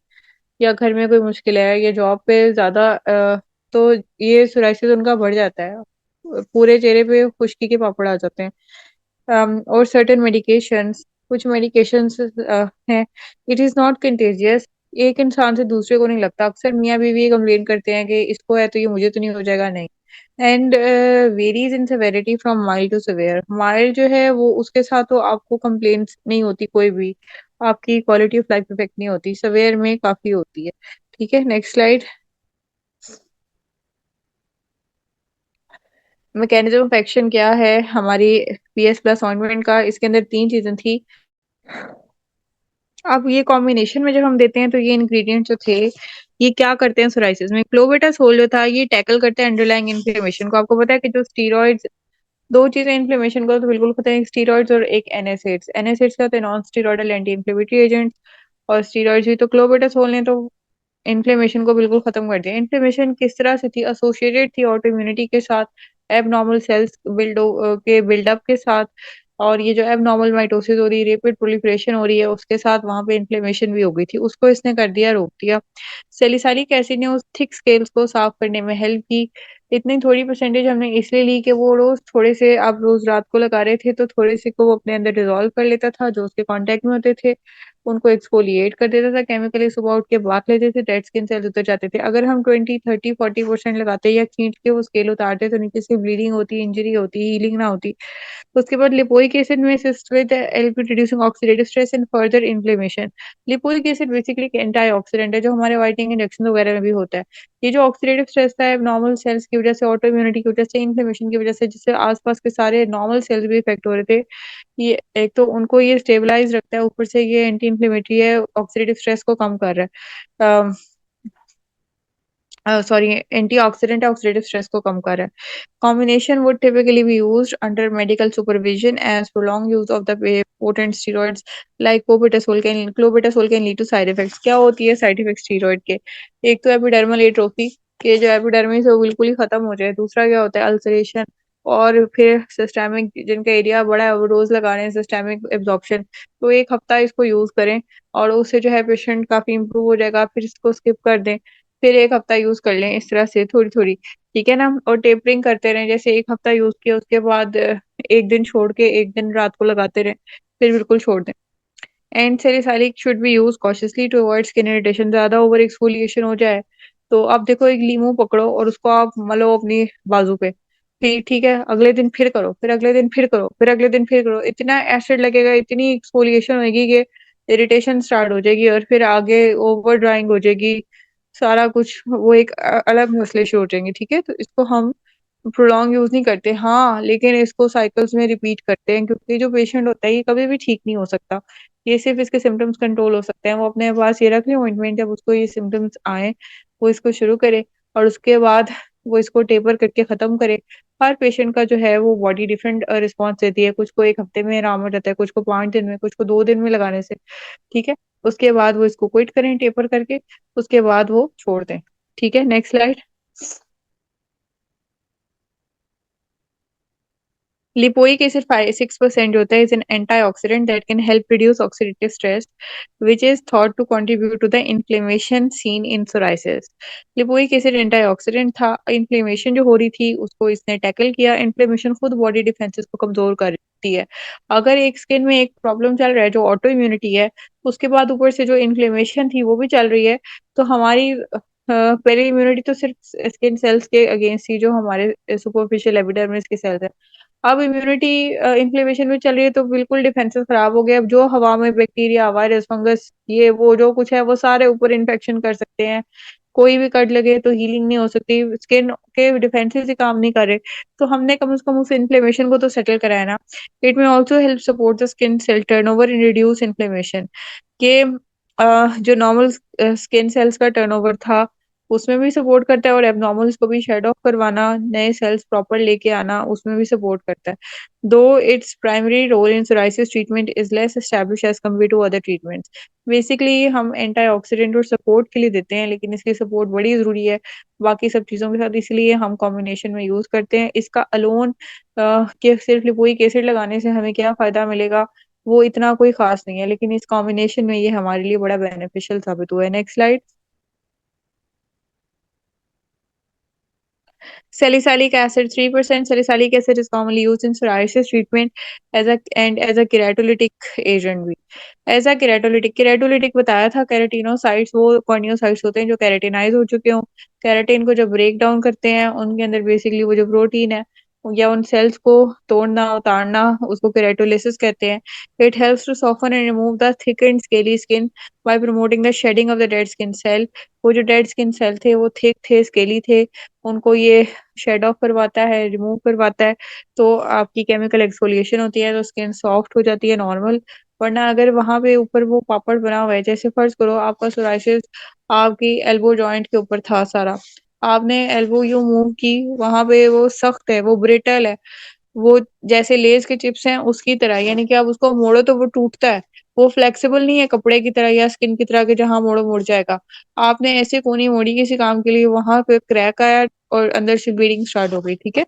या घर में कोई मुश्किल है, या जॉब पे ज्यादा तो ये सोराइसिस उनका बढ़ जाता है, पूरे चेहरे पे खुश्की के पापड़ आ जाते हैं। और सर्टेन मेडिकेशंस, कुछ मेडिकेशंस हैं, इट इज नॉट कंटेजियस, एक इंसान से दूसरे को नहीं लगता। अक्सर मियाँ बीवी कंप्लेन करते हैं कि इसको है तो ये मुझे तो नहीं हो जाएगा, नहीं। And varies in severity from mild to severe. Mild जो है वो, उसके साथ तो आपको कंप्लेंट्स नहीं होती कोई भी, आपकी क्वालिटी ऑफ लाइफ इफेक्ट नहीं होती, सवेयर में काफी होती है, ठीक है। Next slide. Mechanism of action क्या है हमारी PS प्लस ऑइंटमेंट का? इसके अंदर तीन चीजें थी। अब ये कॉम्बिनेशन में जब हम देते हैं तो ये इंग्रेडिएंट जो थे, ये क्या करते हैं सोराइसिस में? क्लोबेटासोल जो था ये टैकल करता है अंडरलाइंग इन्फ्लेमेशन को। आपको पता है कि जो स्टीरॉइड्स, दो चीजें इन्फ्लेमेशन को तो बिल्कुल पता है, एक स्टीरॉइड्स और एक एनएसएड्स। एनएसएड्स का होता है non steroidal anti inflammatory agent, और स्टीरॉइड्स भी। तो क्लोबेटासोल ने तो इन्फ्लेमेशन को बिल्कुल खत्म कर दिया। इन्फ्लेमेशन किस तरह से थी? एसोसिएटेड थी ऑटो इम्यूनिटी के साथ, एबनॉर्मल सेल्स के बिल्डअप के साथ, और ये जो एबनॉर्मल माइटोसिस हो रही है, रेपिड प्रोलिफरेशन हो रही है, उसके साथ वहां पे इन्फ्लेमेशन भी हो गई थी, उसको इसने कर दिया, रोक दिया। सेलिसाइलिक एसिड ने उस थिक स्केल्स को साफ करने में हेल्प की। इतनी थोड़ी परसेंटेज हमने इसलिए ली कि वो रोज थोड़े से, आप रोज रात को लगा रहे थे तो थोड़े से को वो अपने अंदर डिजोल्व कर लेता था, जो उसके कांटेक्ट में होते थे उनको एक्सफोलिएट कर देता था केमिकली, सुबह उठ के बात लेते थे, डेड स्किन सेल्स उतर जाते थे। अगर हम 20, 30, 40% लगाते या खींच के वो स्केल उतारते तो नीचे से ब्लीडिंग होती, इंजरी होती, हीलिंग ना होती। उसके बाद लिपोइक एसिड में assist with help reducing oxidative stress and further inflammation. Lipoic acid basically antioxidant है, जो हमारे व्हाइटनिंग इंजेक्शन वगैरह में भी होता है। ये जो ऑक्सीडेटिव स्ट्रेस था नॉर्मल सेल्स की वजह से, ऑटो इम्यूनिटी की वजह से, इन्फ्लेमेशन की वजह से, जिससे आसपास के सारे नॉर्मल सेल्स भी इफेक्ट हो रहे थे, ये एक तो उनको ये स्टेबलाइज रखता है, ऊपर से ये एंटी इन्फ्लेमेटरी है, ऑक्सीडेटिव स्ट्रेस को कम कर रहा है। सॉरी, एंटीऑक्सीडेंट या ऑक्सीडेटिव स्ट्रेस को कम कर रहा है। Combination would typically be used under medical supervision as prolonged use of the potent steroids like clobetasol can lead to side effects। क्या होती है साइड इफेक्ट स्टीरॉयड के? एक तो एपिडर्मल एट्रोफी, के जो एपिडर्मिस है वो बिल्कुल ही खत्म हो जाए। दूसरा क्या होता है, अल्सरेशन। और फिर सिस्टेमिक, जिनका एरिया बड़ा है वो रोज लगा रहे हैं सिस्टेमिक एब्जॉर्प्शन, तो एक हफ्ता इसको यूज करें और उससे जो है पेशेंट काफी इंप्रूव हो जाएगा। फिर इसको स्किप कर दें, फिर एक हफ्ता यूज कर लें, इस तरह से थोड़ी थोड़ी। ठीक है ना? और टेपरिंग करते रहें, जैसे एक हफ्ता यूज किया उसके बाद एक दिन छोड़ के एक दिन रात को लगाते रहें, फिर बिल्कुल छोड़ दें। And salicylic should be use cautiously to avoid skin irritation. ज्यादा ओवर एक्सफोलिएशन हो जाए तो आप देखो, एक लीमू पकड़ो और उसको आप मलो अपनी बाजू पे, फिर ठीक है, अगले दिन फिर करो, फिर अगले दिन फिर करो, फिर अगले दिन फिर करो, इतना एसिड लगेगा, इतनी एक्सफोलिएशन होगी कि इरिटेशन स्टार्ट हो जाएगी और फिर आगे ओवर ड्राइंग हो जाएगी, सारा कुछ वो एक अलग मसले शुरू हो जाएंगे। ठीक है, तो इसको हम प्रोलॉन्ग यूज नहीं करते, हाँ, लेकिन इसको साइकिल्स में रिपीट करते हैं, क्योंकि जो पेशेंट होता है ये कभी भी ठीक नहीं हो सकता। ये सिर्फ इसके सिम्टम्स कंट्रोल हो सकते हैं। वो अपने पास ये रख ले ऑइंटमेंट, जब उसको ये सिम्टम्स आए वो इसको शुरू करे और उसके बाद वो इसको टेपर करके खत्म करे। हर पेशेंट का जो है वो बॉडी डिफरेंट रिस्पॉन्स देती है, कुछ को एक हफ्ते में आराम हो जाता है, कुछ को 5 दिन में, कुछ को 2 दिन में लगाने से। ठीक है, उसके बाद वो इसको क्विट करें टेपर करके, उसके बाद वो छोड़ दें। ठीक है, नेक्स्ट स्लाइड। लिपोइक एसिड 6% जो होता है is an antioxidant that can help reduce oxidative stress which is thought to contribute to the inflammation seen in psoriasis. Lipoic acid antioxidant था, इन्फ्लेमेशन जो हो रही थी उसको इसने टैकल किया। इन्फ्लेमेशन खुद बॉडी डिफेंसेस को कमजोर करती है। अगर एक स्किन में एक प्रॉब्लम चल रहा है जो ऑटो इम्यूनिटी है, उसके बाद ऊपर से जो इन्फ्लेमेशन थी वो भी चल रही है, तो हमारी पहले इम्यूनिटी तो सिर्फ स्किन सेल्स के अगेंस्ट थी, जो हमारे सुपरफिशियल एपिडर्मिस के सेल्स है। अब इम्यूनिटी इन्फ्लेमेशन में चल रही है तो बिल्कुल डिफेंसेस खराब हो गए। अब जो हवा में बैक्टीरिया, वायरस, फंगस, ये वो जो कुछ है वो सारे ऊपर इन्फेक्शन कर सकते हैं। कोई भी कट लगे तो हीलिंग नहीं हो सकती, स्किन के डिफेंसेस ही काम नहीं कर रहे। तो हमने कम से कम उस इन्फ्लेमेशन को तो सेटल कराया ना। इट में also help support the skin cell turnover in reduce inflammation. के जो नॉर्मल स्किन सेल्स का टर्नओवर था उसमें भी सपोर्ट करता है, और एबनॉर्मल्स को भी शेड ऑफ करवाना, नए सेल्स प्रॉपर लेके आना, उसमें भी सपोर्ट करता है। Though its primary role in psoriasis treatment is less establish as compare to other treatments. Basically हम एंटीऑक्सीडेंट और सपोर्ट के लिए देते हैं, लेकिन इसकी सपोर्ट बड़ी जरूरी है बाकी सब चीजों के साथ, इसलिए हम कॉम्बिनेशन में यूज करते हैं। इसका अलोन कि सिर्फ लिपोइक एसिड लगाने से हमें क्या फायदा मिलेगा, वो इतना कोई खास नहीं है, लेकिन इस कॉम्बिनेशन में ये हमारे लिए बड़ा बेनिफिशियल साबित हुआ है। Next slide. Salicylic acid, 3% salicylic acid is commonly used in psoriasis treatment as a and as a keratolytic agent भी। As a keratolytic बताया था, केराटिनोसाइट्स वो कॉर्नियोसाइट्स होते हैं जो केराटिनाइज हो चुके हों। केराटिन को जब ब्रेक डाउन करते हैं उनके अंदर बेसिकली वो जो प्रोटीन है या उन सेल्स को तोड़ना उतारना, उसको केराटोलिसिस कहते हैं। It helps to soften and remove the thick and scaly skin by promoting the shedding of the dead skin cell. वो जो डेड स्किन सेल थे वो थिक थे, स्केली थे, उनको ये शेड ऑफ करवाता है, रिमूव करवाता है। तो आपकी केमिकल एक्सफोलिएशन होती है तो स्किन सॉफ्ट हो जाती है नॉर्मल। वरना अगर वहां पे ऊपर वो पापड़ बना हुआ है, जैसे फर्ज करो आपका सोराइसिस आपकी एल्बो जॉइंट के ऊपर था सारा, आपने एल्बो यू मूव की, वहां पे वो सख्त है, वो ब्रिटल है, वो जैसे लेज के चिप्स हैं उसकी तरह, यानी कि आप उसको मोड़ो तो वो टूटता है। वो फ्लेक्सिबल नहीं है कपड़े की तरह या स्किन की तरह के जहां मोड़ो मुड़ जाएगा। आपने ऐसे कोनी मोड़ी किसी काम के लिए, वहां पे क्रैक आया और अंदर से ब्लीडिंग स्टार्ट हो गई। ठीक है,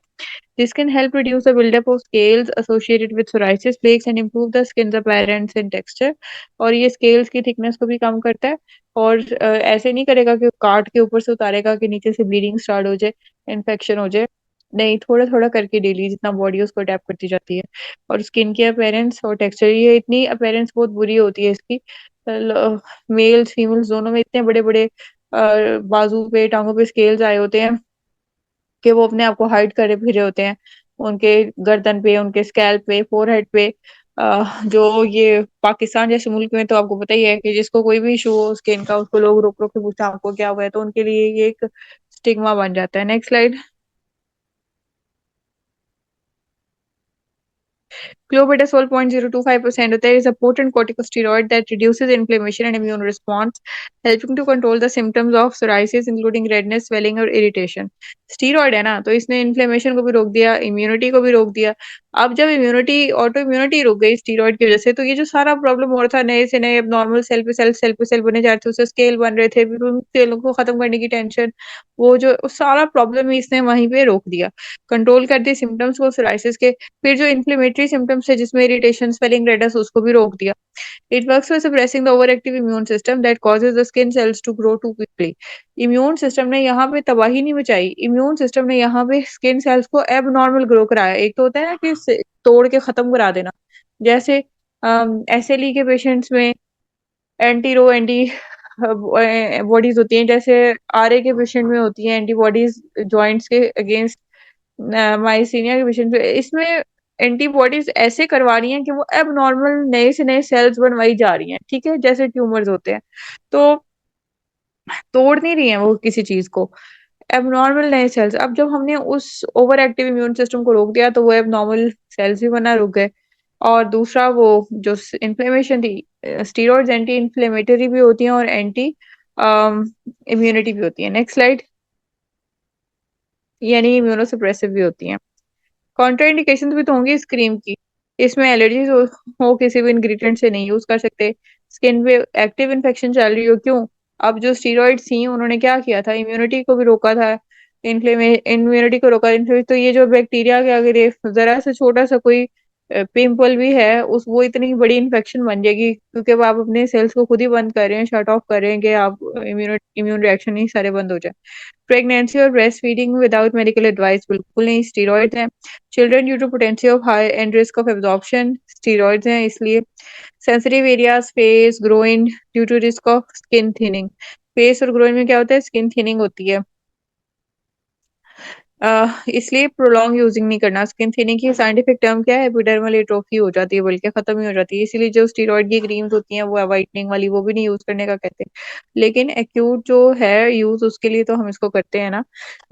this can help reduce the buildup of scales associated with psoriasis flakes and improve the skin appearance and texture. और ये स्केल्स की थिकनेस को भी कम करता है। और ऐसे नहीं करेगा कि काट के ऊपर से उतारेगा कि नीचे से ब्लीडिंग स्टार्ट हो जाए, इन्फेक्शन हो जाए। नहीं, थोड़ा थोड़ा करके डेली जितना बॉडी उसको अडेप्ट करती जाती है। और स्किन की अपीयरेंस और टेक्सचर, ये इतनी अपीयरेंस बहुत बुरी होती है इसकी, मेल्स फीमेल्स दोनों में इतने बड़े बड़े बाजू पे टांगों पे स्केल्स आए होते हैं कि वो अपने आप को हाइड करे फिरे होते हैं, उनके गर्दन पे, उनके स्कैल्प पे, फोरहेड पे। जो ये पाकिस्तान जैसे मुल्क में तो आपको पता ही है कि जिसको कोई भी इशू हो स्किन का, उसको लोग रोक रोक के पूछते हैं आपको क्या हुआ है, तो उनके लिए ये एक स्टिग्मा बन जाता है। Next slide. Clobetasol 0.025% होता है, is a potent corticosteroid that reduces inflammation and immune response, helping to control the symptoms of psoriasis, including redness, swelling और irritation. स्टीरॉयड है ना, तो इसने इन्फ्लेमेशन को भी रोक दिया, इम्यूनिटी को भी रोक दिया। अब जब इम्यूनिटी, ऑटो इम्यूनिटी रुक गई स्टीरॉयड की वजह से, तो ये जो सारा प्रॉब्लम हो रहा था, नए से नए नॉर्मल सेल पे सेल बने जा रहे थे, उससे स्केल बन रहे थे, फिर उन सेलों को खत्म करने की टेंशन, वो जो सारा प्रॉब्लम ही इसने वहीं पे रोक दिया, कंट्रोल कर दिए सिम्टम्स को psoriasis के। फिर जो इन्फ्लेमेटरी सिम्टम्स है जिसमें इरिटेशन, स्वेलिंग, रेडनेस, उसको भी रोक दिया। It works by suppressing the overactive immune system that causes the skin cells to grow too quickly. Immune system ने यहाँ पे तबाही नहीं मचाई, इम्यून सिस्टम ने यहाँ पे स्किन सेल्स को एबनॉर्मल ग्रो कराया। एक तो होता है ना कि तोड़ के खत्म करा देना, जैसे एसएलई के पेशेंट्स में एंटी बॉडीज होती हैं, जैसे आरए के पेशेंट में होती हैं एंटीबॉडीज जॉइंट्स के अगेंस्ट, माइसीनिया के पेशेंट में इसमें एंटीबॉडीज ऐसे करवा रही हैं कि वो एबनॉर्मल नए से नए सेल्स बनवाई जा रही हैं, ठीक है, जैसे ट्यूमर्स होते हैं। तो तोड़ नहीं रही हैं वो किसी चीज को, एबनॉर्मल नए सेल्स। अब जब हमने उस ओवर एक्टिव इम्यून सिस्टम को रोक दिया, तो वो एबनॉर्मल सेल्स भी बनना रुक गए। और दूसरा, वो जो इन्फ्लेमेशन थी, स्टीरॉइड्स एंटी इन्फ्लेमेटरी भी होती हैं और एंटी इम्यूनिटी भी होती है। Next slide. यानी इम्यूनोसप्रेसिव भी होती हैं। कॉन्ट्राइंडिकेशन भी तो होंगी इस क्रीम की, इसमें एलर्जीज हो किसी भी इंग्रेडिएंट से नहीं यूज कर सकते, स्किन पे एक्टिव इन्फेक्शन चल रही हो, क्यों? अब जो स्टीरॉइड्स थी उन्होंने क्या किया था, इम्यूनिटी को भी रोका था, इम्यूनिटी को रोका। तो ये जो बैक्टीरिया के अगर ये जरा सा छोटा सा कोई पिंपल भी है, उस वो इतनी बड़ी इन्फेक्शन बन जाएगी, क्योंकि अब आप अपने सेल्स को खुद ही बंद कर रहे हैं, शट ऑफ कर रहे हैं कि आप इम्यून रिएक्शन ही सारे बंद हो जाए। प्रेगनेंसी और breast feeding without medical advice बिल्कुल नहीं, स्टीरॉइड्स हैं। Children due to potential of high and risk of absorption, steroids हैं इसलिए। Sensitive areas, face, groin, due to risk of skin thinning. Face और ग्रोइन में क्या होता है, स्किन थिनिंग होती है, इसलिए प्रोलॉन्ग यूजिंग नहीं करना। स्किन थिनिंग की साइंटिफिक टर्म क्या है, एपिडर्मल एट्रोफी हो जाती है, बल्कि खत्म ही हो जाती है। इसीलिए जो स्टीरॉइड की क्रीम्स होती हैं वो वाइटनिंग वाली, वो भी नहीं यूज करने का कहते हैं। लेकिन एक्यूट जो है यूज, उसके लिए तो हम इसको करते हैं ना।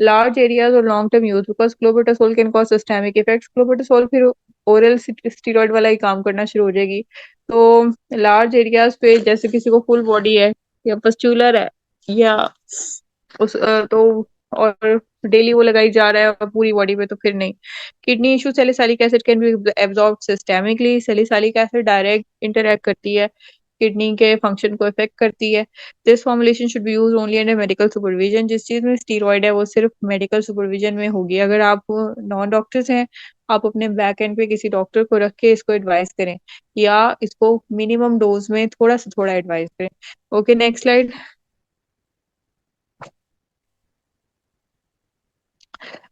लार्ज एरियाज और long term use, because clobetasol can cause systemic effects. Clobetasol फिर ओरल स्टीरॉइड वाला ही काम करना शुरू हो जाएगी। तो लार्ज एरियाज पे, जैसे किसी को फुल बॉडी है या पस्चुलर है, या तो और डेली वो लगाई जा रहा है और पूरी बॉडी पे, तो फिर नहीं। Kidney issue, salicylic acid can be absorb systemically. Salicylic acid direct interact करती है, किडनी के फंक्शन को इफेक्ट करती है। This formulation should be used only under medical supervision. जिस चीज में स्टीरॉइड है वो सिर्फ मेडिकल सुपरविजन में होगी। अगर आप नॉन डॉक्टर्स हैं, आप अपने बैक एंड पे किसी डॉक्टर को रख के इसको एडवाइस करें, या इसको मिनिमम डोज में थोड़ा सा थोड़ा एडवाइस करें। Okay, next slide.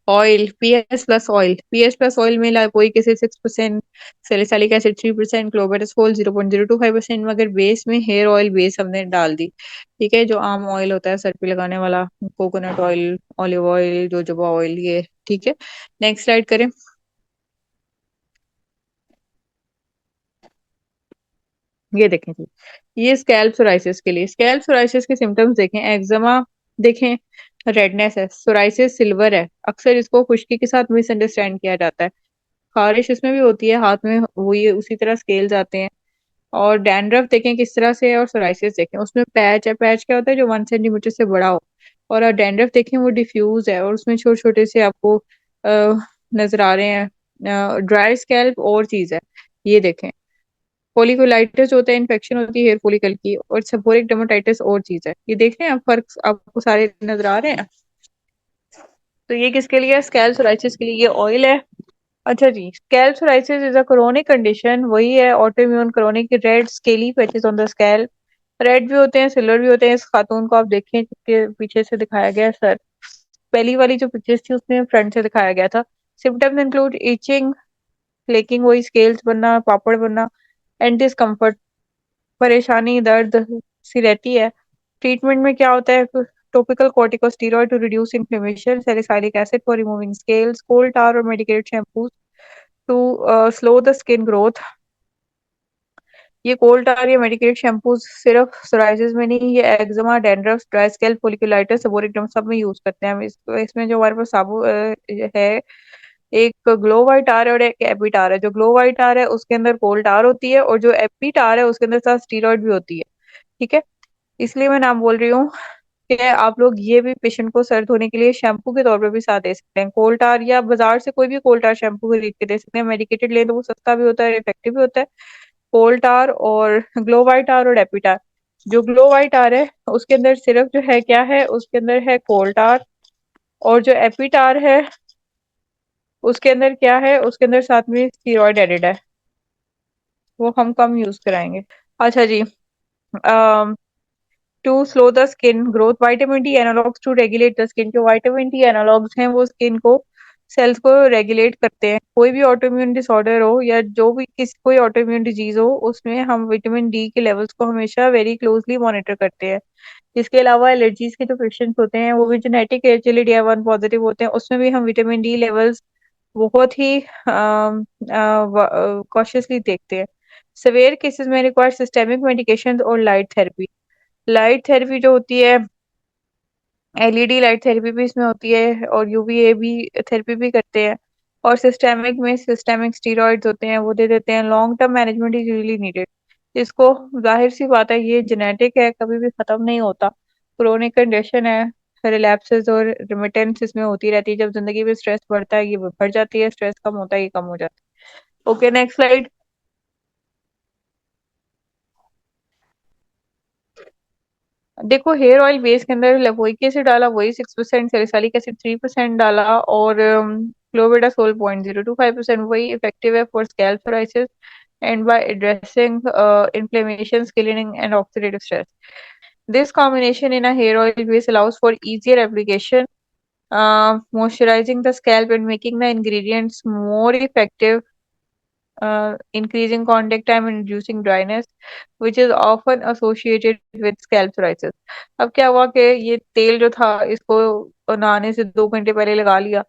Oil, PS plus oil, PS plus oil में lipoic acid 6%, salicylic acid 3%, clobetasol 0.025%। मगर बेस में हेयर ऑयल बेस हमने डाल दी, ठीक है, जो आम ऑयल होता है सर पे लगाने वाला, coconut oil, olive oil, jojoba oil, ये ठीक है। नेक्स्ट स्लाइड करें। ये देखें जी, ये स्कैल्प सोराइसिस के लिए, स्कैल्प सोराइसिस के सिम्टम्स देखें, एक्जिमा देखें, रेडनेस है, सोराइसिस सिल्वर है, अक्सर इसको खुश्की के साथ मिसअंडरस्टैंड किया जाता है। खारिश इसमें भी होती है, हाथ में वो ये उसी तरह स्केल्स आते हैं। और डैंड्रफ देखें किस तरह से है, और सोराइसिस देखें, उसमें पैच है, पैच क्या होता है, जो 1 सेंटीमीटर से बड़ा हो। और डैंड्रफ देखें वो डिफ्यूज है, और उसमें छोटे छोटे से आपको नजर आ रहे हैं। ड्राई स्कैल्प और चीज है, ये देखें। फोलिकुलाइटिस होता है, इन्फेक्शन होती है हेयर फोलिकल की। और सेबोरिक डर्मेटाइटिस और चीज है, ये देख रहे हैं आप, फर्क आपको सारे नजर आ रहे हैं। तो ये किसके लिए है, स्कैल्प सोराइसिस के लिए ये ऑयल है। अच्छा जी, scalp psoriasis is a chronic condition, वही है autoimmune chronic red scaly patches on the scalp. Red भी होते हैं, सिल्वर भी होते हैं। इस खातून को आप देखें, जिसके पीछे से दिखाया गया है सर, पहली वाली जो पिक्चर्स थी उसमें फ्रंट से दिखाया गया था। सिम्टम्स इंक्लूड इचिंग, फ्लेकिंग, वही स्केल्स बनना, पापड़ बनना, एंड डिस्कम्फर्ट, परेशानी, दर्द सी रहती है। ट्रीटमेंट में क्या होता है, topical corticosteroid to reduce inflammation, salicylic acid for removing scales, coal tar और medicated shampoos to slow the skin growth. ये कोल टार या मेडिकेटेड शैम्पूज सिर्फ सोराइसिस में नहीं, ये eczema, dandruff, dry scalp, folliculitis, seborrheic derm सब में यूज करते हैं हम। इसमें जो हमारे पास साबु है, एक ग्लोवाइटार है और एक एपिटार है। जो ग्लोवाइटार है उसके अंदर कोल्टार होती है, और जो एपिटार है उसके अंदर साथ स्टीरॉयड भी होती है। ठीक है, इसलिए मैं नाम बोल रही हूँ कि आप लोग ये भी पेशेंट को सर धोने के लिए शैम्पू के तौर पे भी साथ दे सकते हैं। कोल्टार या बाजार से कोई भी कोल्टार शैम्पू खरीद के दे सकते हैं। मेडिकेटेड ले तो वो सस्ता भी होता है, इफेक्टिव भी होता है। कोल्टार और ग्लोवाइटार और एपिटार। जो ग्लोवाइटार है उसके अंदर सिर्फ जो है क्या है, उसके अंदर है कोल्टार। और जो एपिटार है उसके अंदर क्या है, उसके अंदर साथ में स्टीरॉयड एडेड है। वो हम कम यूज कराएंगे। अच्छा जी, to slow the skin growth, vitamin D analogues to regulate the skin. जो विटामिन डी एनालॉग्स हैं वो स्किन को, सेल्स को रेगुलेट करते हैं। कोई भी ऑटोइम्यून डिसऑर्डर हो या जो भी कोई ऑटोइम्यून डिजीज हो, उसमें हम विटामिन डी के लेवल्स को हमेशा वेरी क्लोजली मॉनिटर करते हैं। इसके अलावा एलर्जीज के जो पेशेंट्स होते हैं वो भी जेनेटिक HLA-DR1 पॉजिटिव होते हैं, उसमें भी हम विटामिन डी लेवल्स बहुत ही कॉशियसली देखते हैं। सिवियर केसेस में रिक्वायर सिस्टेमिक मेडिकेशन और लाइट थेरेपी। लाइट थेरेपी जो होती है, LED लाइट थेरेपी भी इसमें होती है, और UVA भी थेरेपी भी करते हैं। और सिस्टेमिक में सिस्टेमिक स्टीरॉइड्स होते हैं, वो दे देते हैं। Long term management is really needed. इसको, जाहिर सी बात है ये जेनेटिक है, कभी भी खत्म नहीं होता, क्रोनिक कंडीशन है। रिलैप्सेस और रिमिटेंस इसमें होती रहती है। जब जिंदगी में स्ट्रेस बढ़ता है ये बढ़ जाती है, स्ट्रेस कम होता है ये कम हो जाता है। Okay, next slide. देखो, हेयर ऑयल बेस के अंदर लेवोइक एसिड डाला, वही 6%, सैलिसाइलिक एसिड 3% डाला, और क्लोबेटासोल 0.025%, वही इफेक्टिव है for scalp psoriasis and by addressing inflammation, scaling and oxidative stress. This combination in a hair oil base allows for easier application, moisturizing the scalp and making the ingredients more effective, increasing contact time and reducing dryness, which is often associated with scalp psoriasis। अब क्या हुआ कि ये तेल जो था इसको नहाने से 2 घंटे पहले लगा लिया।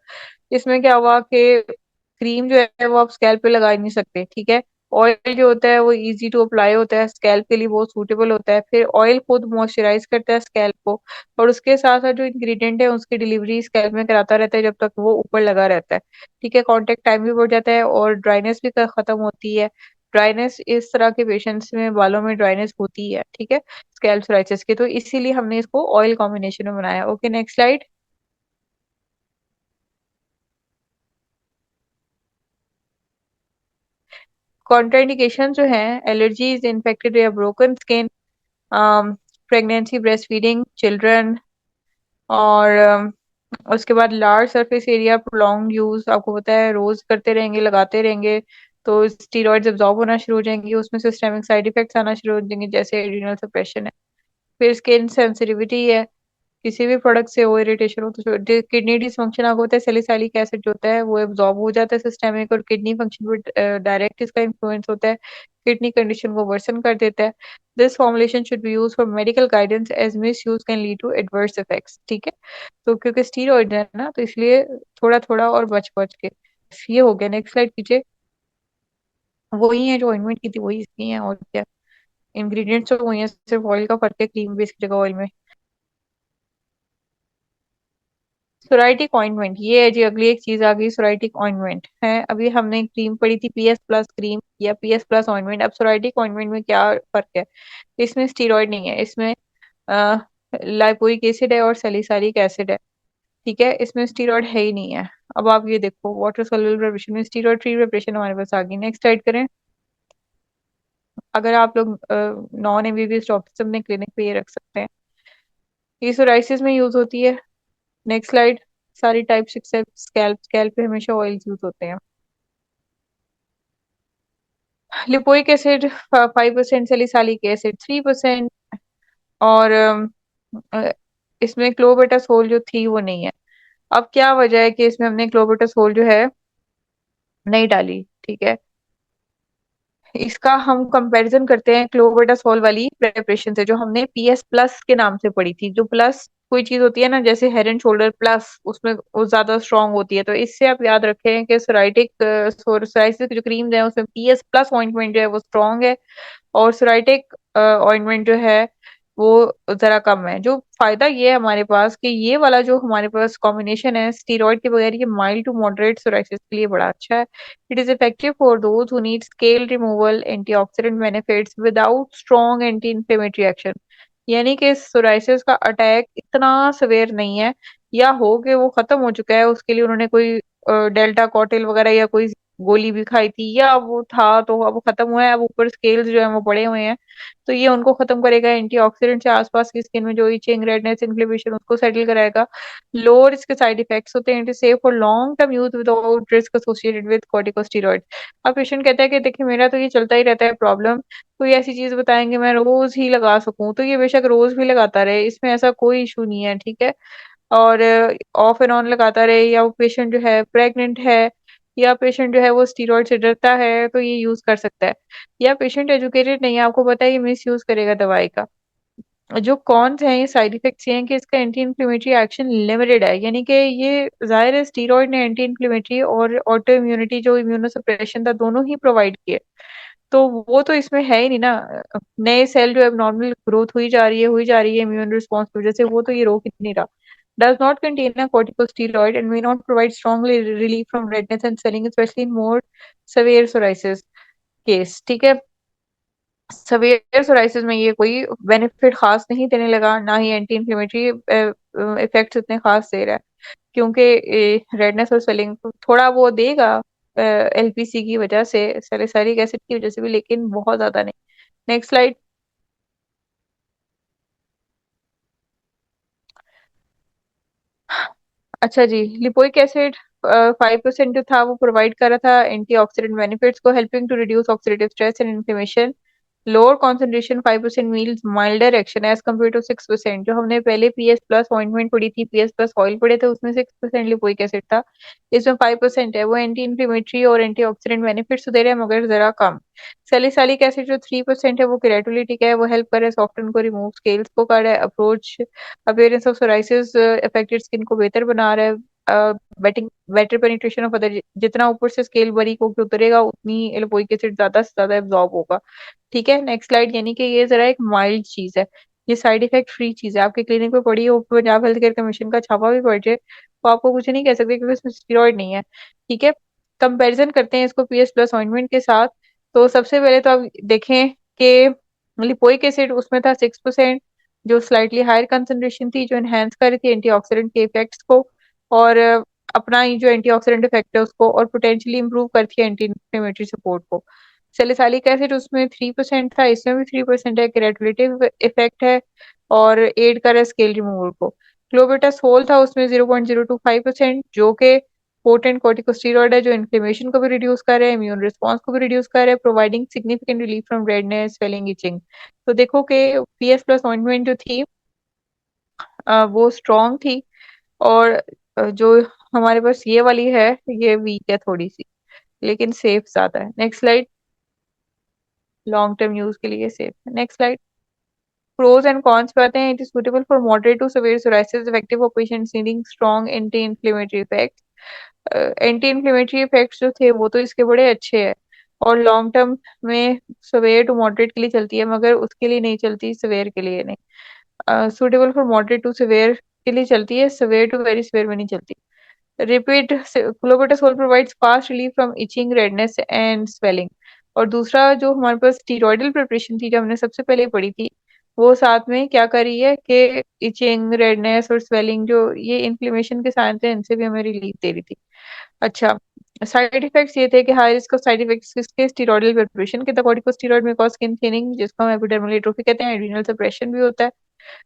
इसमें क्या हुआ कि क्रीम जो है वो आप स्कैल्प पे लगा ही नहीं सकते। ठीक है, ऑयल जो होता है वो इजी टू अप्लाई होता है, स्कैल्प के लिए बहुत सूटेबल होता है। फिर ऑयल खुद मॉइस्चराइज करता है स्कैल्प को, और उसके साथ साथ जो इंग्रेडिएंट है उसकी डिलीवरी स्कैल्प में कराता रहता है जब तक वो ऊपर लगा रहता है। ठीक है, कांटेक्ट टाइम भी बढ़ जाता है और ड्राइनेस भी खत्म होती है। ड्राइनेस, इस तरह के पेशेंट्स में बालों में ड्राइनेस होती है, ठीक है, स्कैल्प सोराइसिस की, तो इसीलिए हमने इसको ऑयल कॉम्बिनेशन में बनाया। Okay, next slide. कॉन्ट्राइंडिकेशन जो है, एलर्जीज, इन्फेक्टेड या broken skin, pregnancy, breast feeding, children, और उसके बाद large surface area, prolong use, आपको पता है रोज करते रहेंगे, लगाते रहेंगे तो स्टीरॉइड्स एब्जॉर्ब होना शुरू हो जाएंगी, उसमें सिस्टेमिक साइड इफेक्ट्स आना शुरू हो जाएंगे जैसे एड्रिनल सप्रेशन है। फिर स्किन सेंसिटिविटी है, किसी भी प्रोडक्ट से वो इरिटेशन हो तो किडनी डिसफंक्शन आपको होता है, सैलिसाइलिक एसिड जो होता है वो एब्जॉर्ब हो जाता है सिस्टेमिक, और किडनी फंक्शन पर डायरेक्ट इसका इन्फ्लुएंस होता है, किडनी कंडीशन को वर्सन कर देता है। This formulation should be use for medical guidance as misuse can lead to adverse effects. ठीक है, तो क्योंकि स्टीरॉइड है ना, तो इसलिए थोड़ा थोड़ा और बच बच के। ये हो गया, नेक्स्ट स्लाइड कीजिए। वही है जो ऑइंटमेंट की थी वही इसकी है, और क्या, इंग्रेडिएंट्स तो वही है, सिर्फ ऑयल का फर्क है, क्रीम बेस की जगह ऑयल में। सोराइटिक ऑइंटमेंट, ये है जी, अगली एक चीज आ गई, सोराइटिक ऑइंटमेंट है। अभी हमने क्रीम पढ़ी थी, PS+ क्रीम या PS+ ऑइंटमेंट। अब सोराइटिक ऑइंटमेंट में क्या फर्क है? इसमें स्टीरॉयड नहीं है, इसमें लाइपोइक एसिड है और सैलिसाइलिक एसिड है। ठीक है, इसमें स्टीरॉयड है ही नहीं है। अब आप ये देखो, वाटर सोल्यूबल प्रिपरेशन में स्टीरॉयड फ्री प्रिपरेशन हमारे पास आ गई। नेक्स्ट साइड करें। अगर आप लोग नॉन MBBS डॉक्टर अपने क्लिनिक पे ये रख सकते हैं। ये सोराइसिस में यूज होती है। Next slide. सारी टाइप्स एक्सेप्ट स्कैल्प, स्कैल्प पे हमेशा ऑयल यूज होते हैं। लिपोइक एसिड 5%, सैलिसाइलिक एसिड 3%, और अ, इसमें क्लोबेटासोल जो थी वो नहीं है। अब क्या वजह है कि इसमें हमने क्लोबेटासोल जो है नहीं डाली? ठीक है, इसका हम कंपैरिजन करते हैं क्लोबेटासोल वाली प्रेपरेशन से जो हमने PS+ के नाम से पढ़ी थी। जो प्लस कोई चीज होती है ना, जैसे हेड एंड शोल्डर प्लस, उसमें वो ज्यादा स्ट्रांग होती है, तो इससे आप याद रखें कि सोराइटिक सोराइसिस की जो क्रीम है उसमें PS+ ऑइंटमेंट जो है वो स्ट्रांग है, और सोराइटिक ऑइंटमेंट जो है वो जरा कम है। जो फायदा ये है हमारे पास कि ये वाला जो हमारे पास कॉम्बिनेशन है स्टीरॉयड के बगैर, ये माइल्ड टू मॉडरेट सोराइसिस के लिए बड़ा अच्छा है। It is effective for those who need scale removal, antioxidant benefits without strong anti inflammatory action. यानी कि सोराइसिस का अटैक इतना सवेयर नहीं है, या हो के वो खत्म हो चुका है, उसके लिए उन्होंने कोई डेल्टा कॉटेल वगैरह या कोई गोली भी खाई थी, या वो था तो अब वो खत्म हुआ है, अब ऊपर स्केल्स जो है वो बढ़े हुए हैं, तो ये उनको खत्म करेगा। एंटीऑक्सीडेंट से आसपास की स्किन में जो इचिंग, रेडनेस, इन्फ्लेमेशन, उसको सेटल कराएगा। लोअर इसके साइड इफेक्ट्स होते हैं। It is safe for long term use without risk associated with corticosteroid. अब पेशेंट कहता है कि देखिए मेरा तो ये चलता ही रहता है प्रॉब्लम, कोई ऐसी चीज बताएंगे मैं रोज ही लगा सकूं, तो ये बेशक रोज भी लगाता रहे, इसमें ऐसा कोई इशू नहीं है, ठीक है। और ऑफ एंड ऑन लगाता रहे, या वो पेशेंट जो है प्रेग्नेंट है, या पेशेंट जो है वो स्टीरॉयड से डरता है, तो ये यूज कर सकता है। या पेशेंट एजुकेटेड नहीं है, आपको पता है ये मिस यूज करेगा दवाई का। जो कॉन्स हैं, ये साइड इफेक्ट्स ये हैं कि इसका एंटी इन्फ्लेमेटरी एक्शन लिमिटेड है, यानी कि ये जाहिर है स्टीरॉयड ने एंटी इन्फ्लेमेटरी और ऑटो इम्यूनिटी जो इम्यूनोसप्रेशन था दोनों ही प्रोवाइड किए, तो वो तो इसमें है ही नहीं ना। नए सेल जो है नॉर्मल ग्रोथ हुई जा रही है इम्यून रिस्पॉन्स की वजह से, वो तो ये रोक ही नहीं रहा। Does not contain a corticosteroid and may not provide strong relief from redness and swelling, especially in more severe psoriasis case, ठीक है। सवेयर सोराइसिस में ये कोई बेनिफिट खास नहीं देने लगा, ना ही एंटी इन्फ्लेमेटरी इफेक्ट्स इतने खास दे रहा है, क्योंकि रेडनेस और स्वेलिंग थोड़ा वो देगा एलपीसी की वजह से, सैलिसाइलिक एसिड की वजह से भी, लेकिन बहुत ज्यादा नहीं। Next slide. अच्छा जी, लिपोइक एसिड 5% जो था वो प्रोवाइड कर रहा था एंटीऑक्सीडेंट बेनिफिट्स को, helping to reduce oxidative stress and inflammation. Lower concentration 5% means milder action as compare to 6%। जो हमने पहले पीएस प्लस ऑइंटमेंट पड़ी थी, पीएस प्लस ऑयल पड़े थे, उसमें 6% लिपोइक एसिड था, इसमें 5% है। वो एंटी इन्फ्लेमेटरी और एंटीऑक्सीडेंट बेनिफिट्स तो दे रहे हैं मगर जरा कम। सैलिसाइलिक एसिड जो 3% है वो केराटोलिटिक है, वो हेल्प कर रहा है सॉफ्टन को, रिमूव स्केल्स को कर रहा है, approach appearance of psoriasis affected skin को बेहतर बना रहा है, betting better penetration of other. जितना ऊपर से स्केल बारीक होकर उतरेगा उतनी लिपोइक एसिड ज्यादा से ज्यादा एब्जॉर्ब होगा, ठीक है। Next slide. यानी कि ये जरा एक माइल्ड चीज है, ये साइड इफेक्ट फ्री चीज है। आपके क्लिनिक पे पड़ी हो, पंजाब हेल्थ केयर कमीशन का छापा भी पड़ जाए, तो आपको कुछ नहीं कह सकते क्योंकि इसमें स्टीरॉयड नहीं है, ठीक है। कंपैरिजन करते हैं इसको पीएस प्लस ऑइंटमेंट के साथ। तो सबसे पहले तो आप देखें कि लिपोइक एसिड उसमें था 6%, जो स्लाइटली हायर कंसंट्रेशन थी, जो एनहेंस कर रही थी एंटीऑक्सीडेंट के इफेक्ट्स को, और अपना ही जो एंटीऑक्सीडेंट इफेक्ट है उसको, और पोटेंशियली इंप्रूव करती है एंटी इन्फ्लेमेटरी सपोर्ट को। सैलिसाइलिक एसिड उसमें 3% था, इसमें भी 3% है, क्रेटोलेटिव इफेक्ट है और एड कर रहा है स्केल रिमूवल को। क्लोबेटासोल था उसमें 0.025%, जो कि पोटेंट कॉर्टिकोस्टेरॉइड है, जो इन्फ्लेमेशन को भी रिड्यूस कर रहा है, इम्यून रिस्पॉन्स को भी रिड्यूस कर रहा है, providing significant relief from redness, swelling, itching. तो देखो कि पीएस प्लस ऑइंटमेंट जो थी वो स्ट्रॉन्ग थी, और जो हमारे पास ये वाली है ये वीक है थोड़ी सी, लेकिन सेफ ज्यादा है। Next slide. Long term use के लिए सेफ है। Next slide. Pros and cons पे आते हैं। It is suitable for moderate to severe psoriasis, effective for patients needing strong anti inflammatory effects. Anti inflammatory effects जो थे वो तो इसके बड़े अच्छे हैं, और लॉन्ग टर्म में सवेयर टू मॉडरेट के लिए चलती है, मगर उसके लिए नहीं चलती, सवेयर के लिए नहीं। Suitable for moderate to severe के लिए चलती है, सवेयर टू वेरी सवेयर में नहीं चलती। Repeat. Clobetasol provides fast relief from itching, redness and swelling. और दूसरा जो हमारे पास स्टीरॉयडल प्रिपरेशन थी, जो हमने सबसे पहले पढ़ी थी, वो साथ में क्या कर रही है कि इचिंग, रेडनेस और स्वेलिंग, जो ये इन्फ्लेमेशन के साइन थे, इनसे भी हमें रिलीफ दे रही थी। अच्छा, साइड इफेक्ट्स ये थे कि high risk of side effects किसके, स्टीरॉयडल प्रिपरेशन के, द कॉर्टिकोस्टेरॉइड में कॉज स्किन थिनिंग, जिसको हम एपिडर्मल एट्रोफी कहते हैं, एड्रीनल सप्रेशन भी होता है,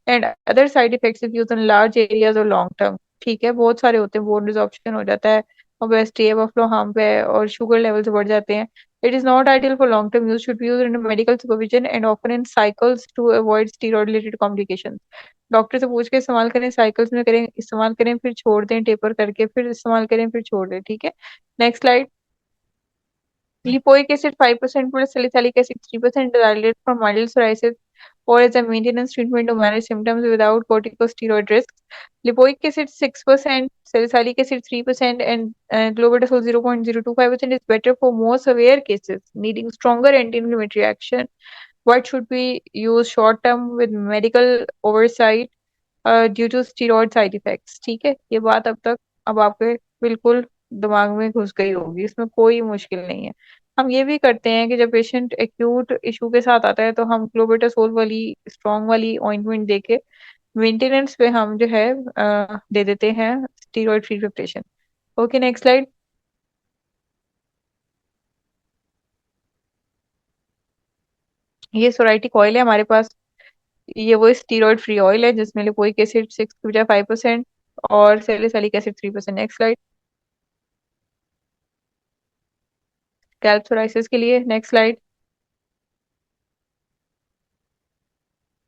and other side effects if use in large areas और लॉन्ग टर्म, ठीक है, बहुत सारे होते हैं। बोन डिसऑर्प्शन हो जाता है, ओबेसिटी, एवरफ्लो हार्म है, और शुगर लेवल्स बढ़ जाते हैं। It is not ideal for long term use, should be used in medical supervision and often in cycles to avoid steroid related complications. Doctor से पूछ के इस्तेमाल करें, साइकिल्स में करें, इस्तेमाल करें, फिर छोड़ दें, टेपर करके फिर इस्तेमाल करें, फिर छोड़ दें, ठीक है। Next slide. Lipoic acid 5% plus salicylic acid 3% dilate from mild psoriasis or as a maintenance treatment to manage symptoms without corticosteroid risks. Lipoic acid 6%, salicylic acid 3%, and clobetasol 0.025% is better for more severe cases needing stronger anti-inflammatory action. What should be used short term with medical oversight due to steroid side effects. ठीक है, ये बात अब आपके बिल्कुल दिमाग में घुस गई होगी, इसमें कोई मुश्किल नहीं है। हम ये भी करते हैं कि जब पेशेंट एक्यूट इशू के साथ आता है तो हम क्लोबेटासोल वाली स्ट्रॉन्ग वाली ऑइंटमेंट देके मेंटेनेंस पे हम जो है दे देते हैं steroid free preparation. Okay, next slide. ये सोराइटिक ऑयल है हमारे पास। ये वो स्टीरॉयड फ्री ऑयल है जिसमें लिपोइक एसिड 6 की बजाय 5% और salicylic acid 3%। Next slide. Scalp psoriasis के लिए next slide.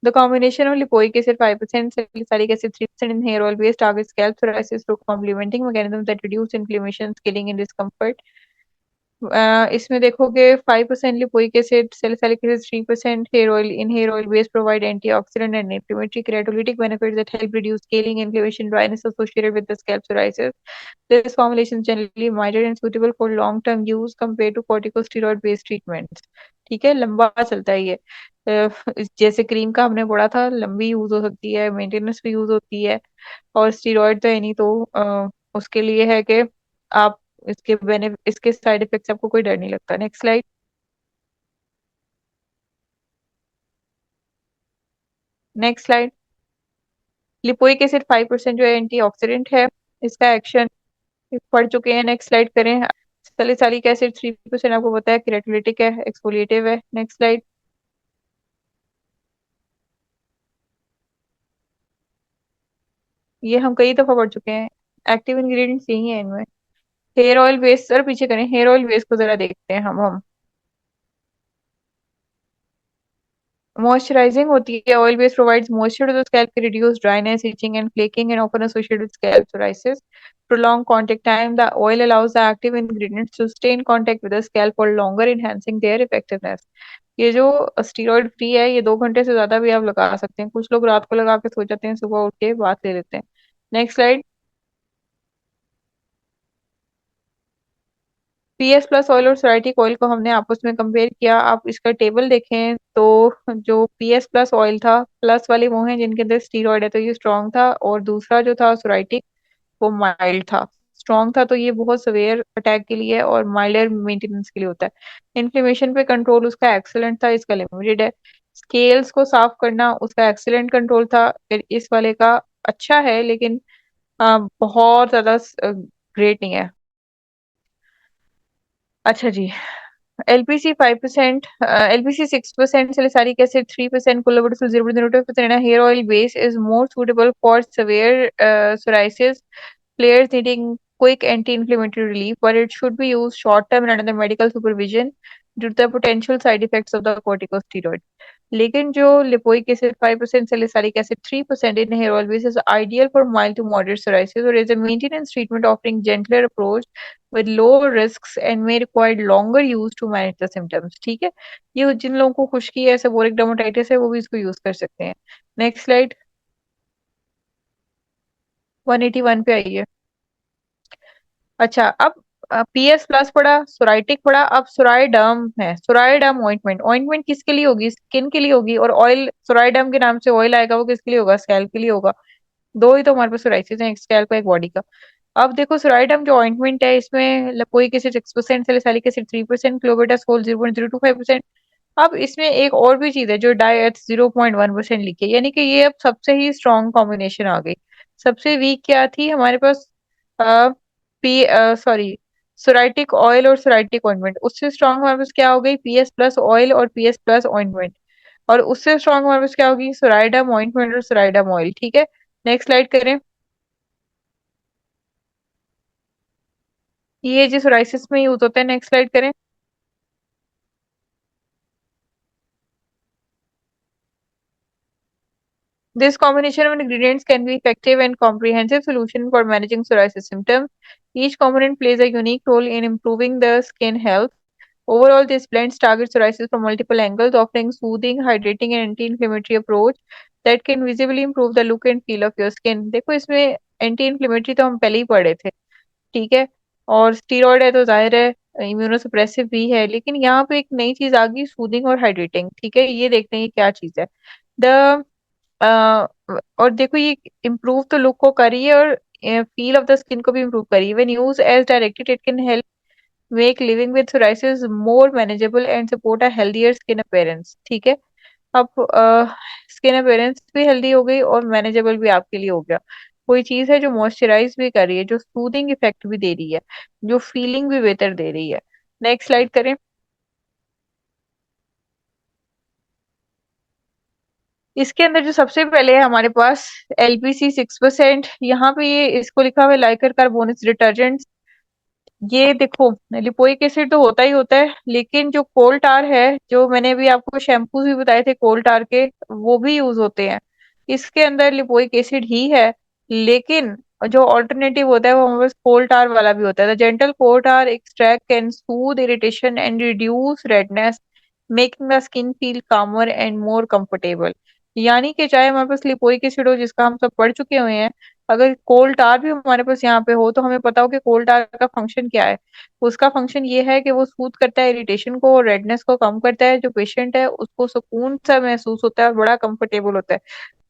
The combination of lipoic acid 5%, salicylic acid 3% in hair oil base targets scalp psoriasis through complementing mechanisms that reduce inflammation, scaling, and discomfort. इसमें देखोगे 5% lipoic acid, salicylic acid 3%, hair oil base provide antioxidant and inflammatory keratolytic benefits that help reduce scaling, inflammation, dryness associated with the scalp psoriasis. This formulation is generally milder and suitable for long-term use compared to corticosteroid-based treatments. ठीक है, लंबा चलता है ये। जैसे cream का हमने बोला था, लंबी यूज हो सकती है, मेंटेनेंस भी यूज होती है। और स्टीरॉयड तो है नहीं, तो उसके लिए है कि आप इसके साइड इफेक्ट से आपको कोई डर नहीं लगता। Next slide. Next slide. Lipoic acid 5% जो है एंटीऑक्सीडेंट है, इसका एक्शन पढ़ चुके हैं। नेक्स्ट स्लाइड करें। सैलिसिलिक एसिड 3% आपको पता है केराटोलिटिक है, एक्सफोलिएटिव है। Next slide. ये हम कई दफा पढ़ चुके हैं, एक्टिव इंग्रेडिएंट्स यही है इनमें। हेयर ऑयल बेस, सर पीछे करें, हेयर ऑयल बेस को जरा देखते हैं हम। मॉइस्चराइजिंग होती है, oil base provides moisture to the scalp, reduce dryness, itching and flaking and often associated with scalp psoriasis. Prolonged contact time, the oil allows the active ingredients to stay in contact with the scalp for longer, enhancing their effectiveness. ये जो steroid free है, ये 2 घंटे से ज्यादा भी आप लगा सकते हैं। कुछ लोग रात को लगा के सो जाते हैं, सुबह उठ के बात ले लेते हैं। Next slide. PS plus oil और सोराइटिक ऑयल को हमने आपस में कंपेयर किया। आप इसका टेबल देखें तो जो पीएस प्लस ऑयल था, प्लस वाले वो हैं जिनके अंदर स्टीरॉयड है, तो ये स्ट्रॉन्ग था। और दूसरा जो था सोराइटिक, वो माइल्ड था। स्ट्रॉन्ग था तो ये बहुत सवेयर अटैक के लिए और माइल्डर मेंटेनेंस के लिए होता है। इन्फ्लेमेशन पे कंट्रोल उसका एक्सेलेंट था, इसका लिमिटेड है। स्केल्स को साफ करना उसका एक्सेलेंट कंट्रोल था, फिर इस वाले का अच्छा है लेकिन बहुत ज्यादा ग्रेट नहीं है। अच्छा जी। LPC 5%, LPC 6%, salicylic acid 3%, chlorophyll 0.02%, and a hair oil base is more suitable for severe psoriasis players needing quick anti-inflammatory relief, but it should be used short term and under the medical supervision due to the potential side effects of the corticosteroid. लेकिन जो lipoic acid 5%, salicylic acid 3% in hair oil base is ideal for mild to moderate psoriasis or is a maintenance treatment offering gentler approach with low risks and may require longer use to manage the symptoms। ठीक है, ये जिन लोगों को खुश्की है, seborrheic dermatitis है, वो भी इसको यूज कर सकते हैं। Next slide. 181 पे आइए। अच्छा, अब पीएस प्लस पड़ा, सोराइटिक पड़ा, अब सोराइडर्म है। सोराइडर्म ऑइंटमेंट, ऑइंटमेंट किसके लिए होगी? स्किन के लिए होगी। और ऑयल, सोराइडर्म के नाम से ऑयल आएगा, वो किसके लिए होगा? स्कैल्प के लिए होगा। दो ही तो हमारे पास सोराइसिस है, एक स्कैल्प का, एक बॉडी का। अब देखो, सोराइडर्म जो ऑइंटमेंट है, इसमें lipoic acid 6%, salicylic acid 3%, clobetasol 0.025%। अब इसमें एक और भी चीज है जो डाई 0.1% लिखी है, यानी कि ये अब सबसे ही स्ट्रॉन्ग कॉम्बिनेशन आ गई। सबसे वीक क्या थी हमारे पास? आ, पी सॉरी, सोराइटिक ऑयल और सोराइटिक ऑइंटमेंट। उससे स्ट्रॉन्ग हमारे पास क्या हो गई? पीएस प्लस ऑयल और पीएस प्लस ऑइंटमेंट। और उससे स्ट्रॉन्ग हमारे पास क्या होगी? सोराइडम ऑइंटमेंट और सोराइडम ऑयल। ठीक है, नेक्स्ट स्लाइड करें। ये जो सोराइसिस में यूज होता है। नेक्स्ट स्लाइड करें। This combination of ingredients can be effective and comprehensive solution for managing psoriasis symptoms. Each component plays a unique role in improving the skin health. Overall, this blends targets psoriasis from multiple angles, offering soothing, hydrating, and anti-inflammatory approach that can visibly improve the look and feel of your skin. देखो, इसमें anti inflammatory तो हम पहले ही पढ़े थे, ठीक है। और स्टीरॉयड है तो जाहिर है इम्यूनोसप्रेसिव भी है, लेकिन यहाँ पे एक नई चीज आ गई, सूदिंग और हाइड्रेटिंग। ठीक है, ये देखते हैं ये क्या चीज है। द और देखो ये इम्प्रूव तो लुक को करी है, और फील ऑफ द स्किन को भी इम्प्रूव करी है। When use as directed it can help make living with psoriasis more manageable and support a healthier skin appearance. ठीक है, अब स्किन अपीयरेंस भी हेल्दी हो गई और मैनेजेबल भी आपके लिए हो गया। कोई चीज है जो मॉइस्चराइज भी कर रही है, जो सूदिंग इफेक्ट भी दे रही है, जो फीलिंग भी बेहतर दे रही है। नेक्स्ट स्लाइड करें। इसके अंदर जो सबसे पहले है हमारे पास LPC 6%। यहाँ पे ये इसको लिखा हुआ है लाइकर कार्बोनिक डिटर्जेंट। ये देखो, लिपोइक एसिड तो होता ही होता है, लेकिन जो कोल टार है, जो मैंने अभी आपको शैम्पूज भी बताए थे कोल टार के, वो भी यूज होते हैं। इसके अंदर लिपोइक एसिड ही है, लेकिन जो ऑल्टरनेटिव होता है वो हमारे पास कोल टार वाला भी होता है। The gentle coal tar extract can soothe irritation and reduce redness, making the skin feel calmer and more comfortable. यानी कि चाहे हमारे पास लिपोइक एसिड हो, जिसका हम सब पढ़ चुके हुए हैं, अगर कोल टार भी हमारे पास यहाँ पे हो, तो हमें पता हो कि कोल टार का फंक्शन क्या है। उसका फंक्शन ये है कि वो सूद करता है इरिटेशन को और रेडनेस को कम करता है। जो पेशेंट है उसको सुकून सा महसूस होता है और बड़ा कंफर्टेबल होता है।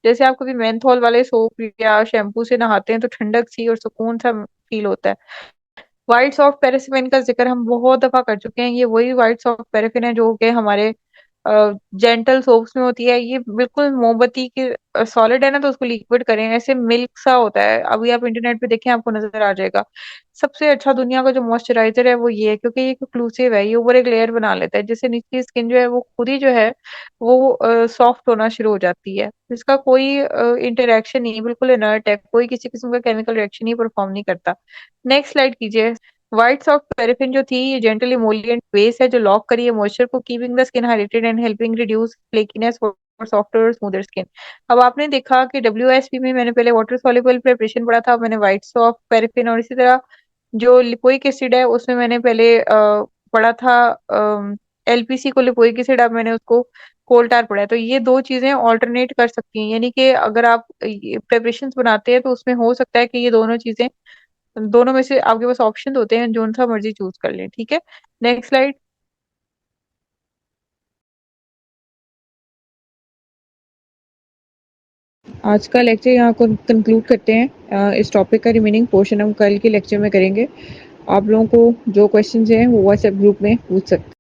जैसे आप कभी मेंथोल वाले सोप या शैम्पू से नहाते हैं तो ठंडक सी और सुकून सा फील होता है। व्हाइट सॉफ्ट पैराफिन का जिक्र हम बहुत दफा कर चुके हैं। ये वही व्हाइट सॉफ्ट पैराफिन है जो कि हमारे जेंटल सोप्स में होती है। ये बिल्कुल मोमबत्ती की सॉलिड है ना, तो उसको लिक्विड करें, ऐसे मिल्क सा होता है। अभी आप इंटरनेट पे देखें, आपको नजर आ जाएगा। सबसे अच्छा दुनिया का जो मॉइस्चराइजर है वो ये है, क्योंकि ये कंक्लूसिव है। ये ऊपर एक लेयर बना लेता है, जिससे नीचे स्किन जो है वो खुद ही जो है वो सॉफ्ट होना शुरू हो जाती है। इसका कोई इंटरेक्शन नहीं, बिल्कुल इनर्ट है, कोई किसी किस्म का केमिकल रिएक्शन ही परफॉर्म नहीं करता। नेक्स्ट स्लाइड कीजिए। व्हाइट सॉफ्ट पैराफिन जो थी, ये जेंटल इमोलिएंट बेस है जो लॉक करिए मॉइस्चर को, keeping the skin hydrated and helping reduce flakiness for softer और स्मूदर स्किन। अब आपने देखा कि WSP में मैंने पहले वाटर सॉल्युबल प्रिपरेशन पढ़ा था, मैंने व्हाइट सॉफ्ट पैराफिन, और इसी तरह जो लिपोइक एसिड है उसमें मैंने पहले पढ़ा था LPC को लिपोइक एसिड। अब मैंने उसको कोल टार पढ़ा है। तो ये दो चीजें ऑल्टरनेट कर सकती हैं, यानी कि अगर आप प्रिपरेशंस बनाते हैं तो उसमें हो सकता है कि ये दोनों चीजें, दोनों में से आपके पास ऑप्शन होते हैं, जो सा मर्जी चूज कर लें। ठीक है, नेक्स्ट स्लाइड। आज का लेक्चर यहाँ को कंक्लूड करते हैं। इस टॉपिक का रिमेनिंग पोर्शन हम कल के लेक्चर में करेंगे। आप लोगों को जो क्वेश्चंस हैं वो व्हाट्सएप ग्रुप में पूछ सकते हैं।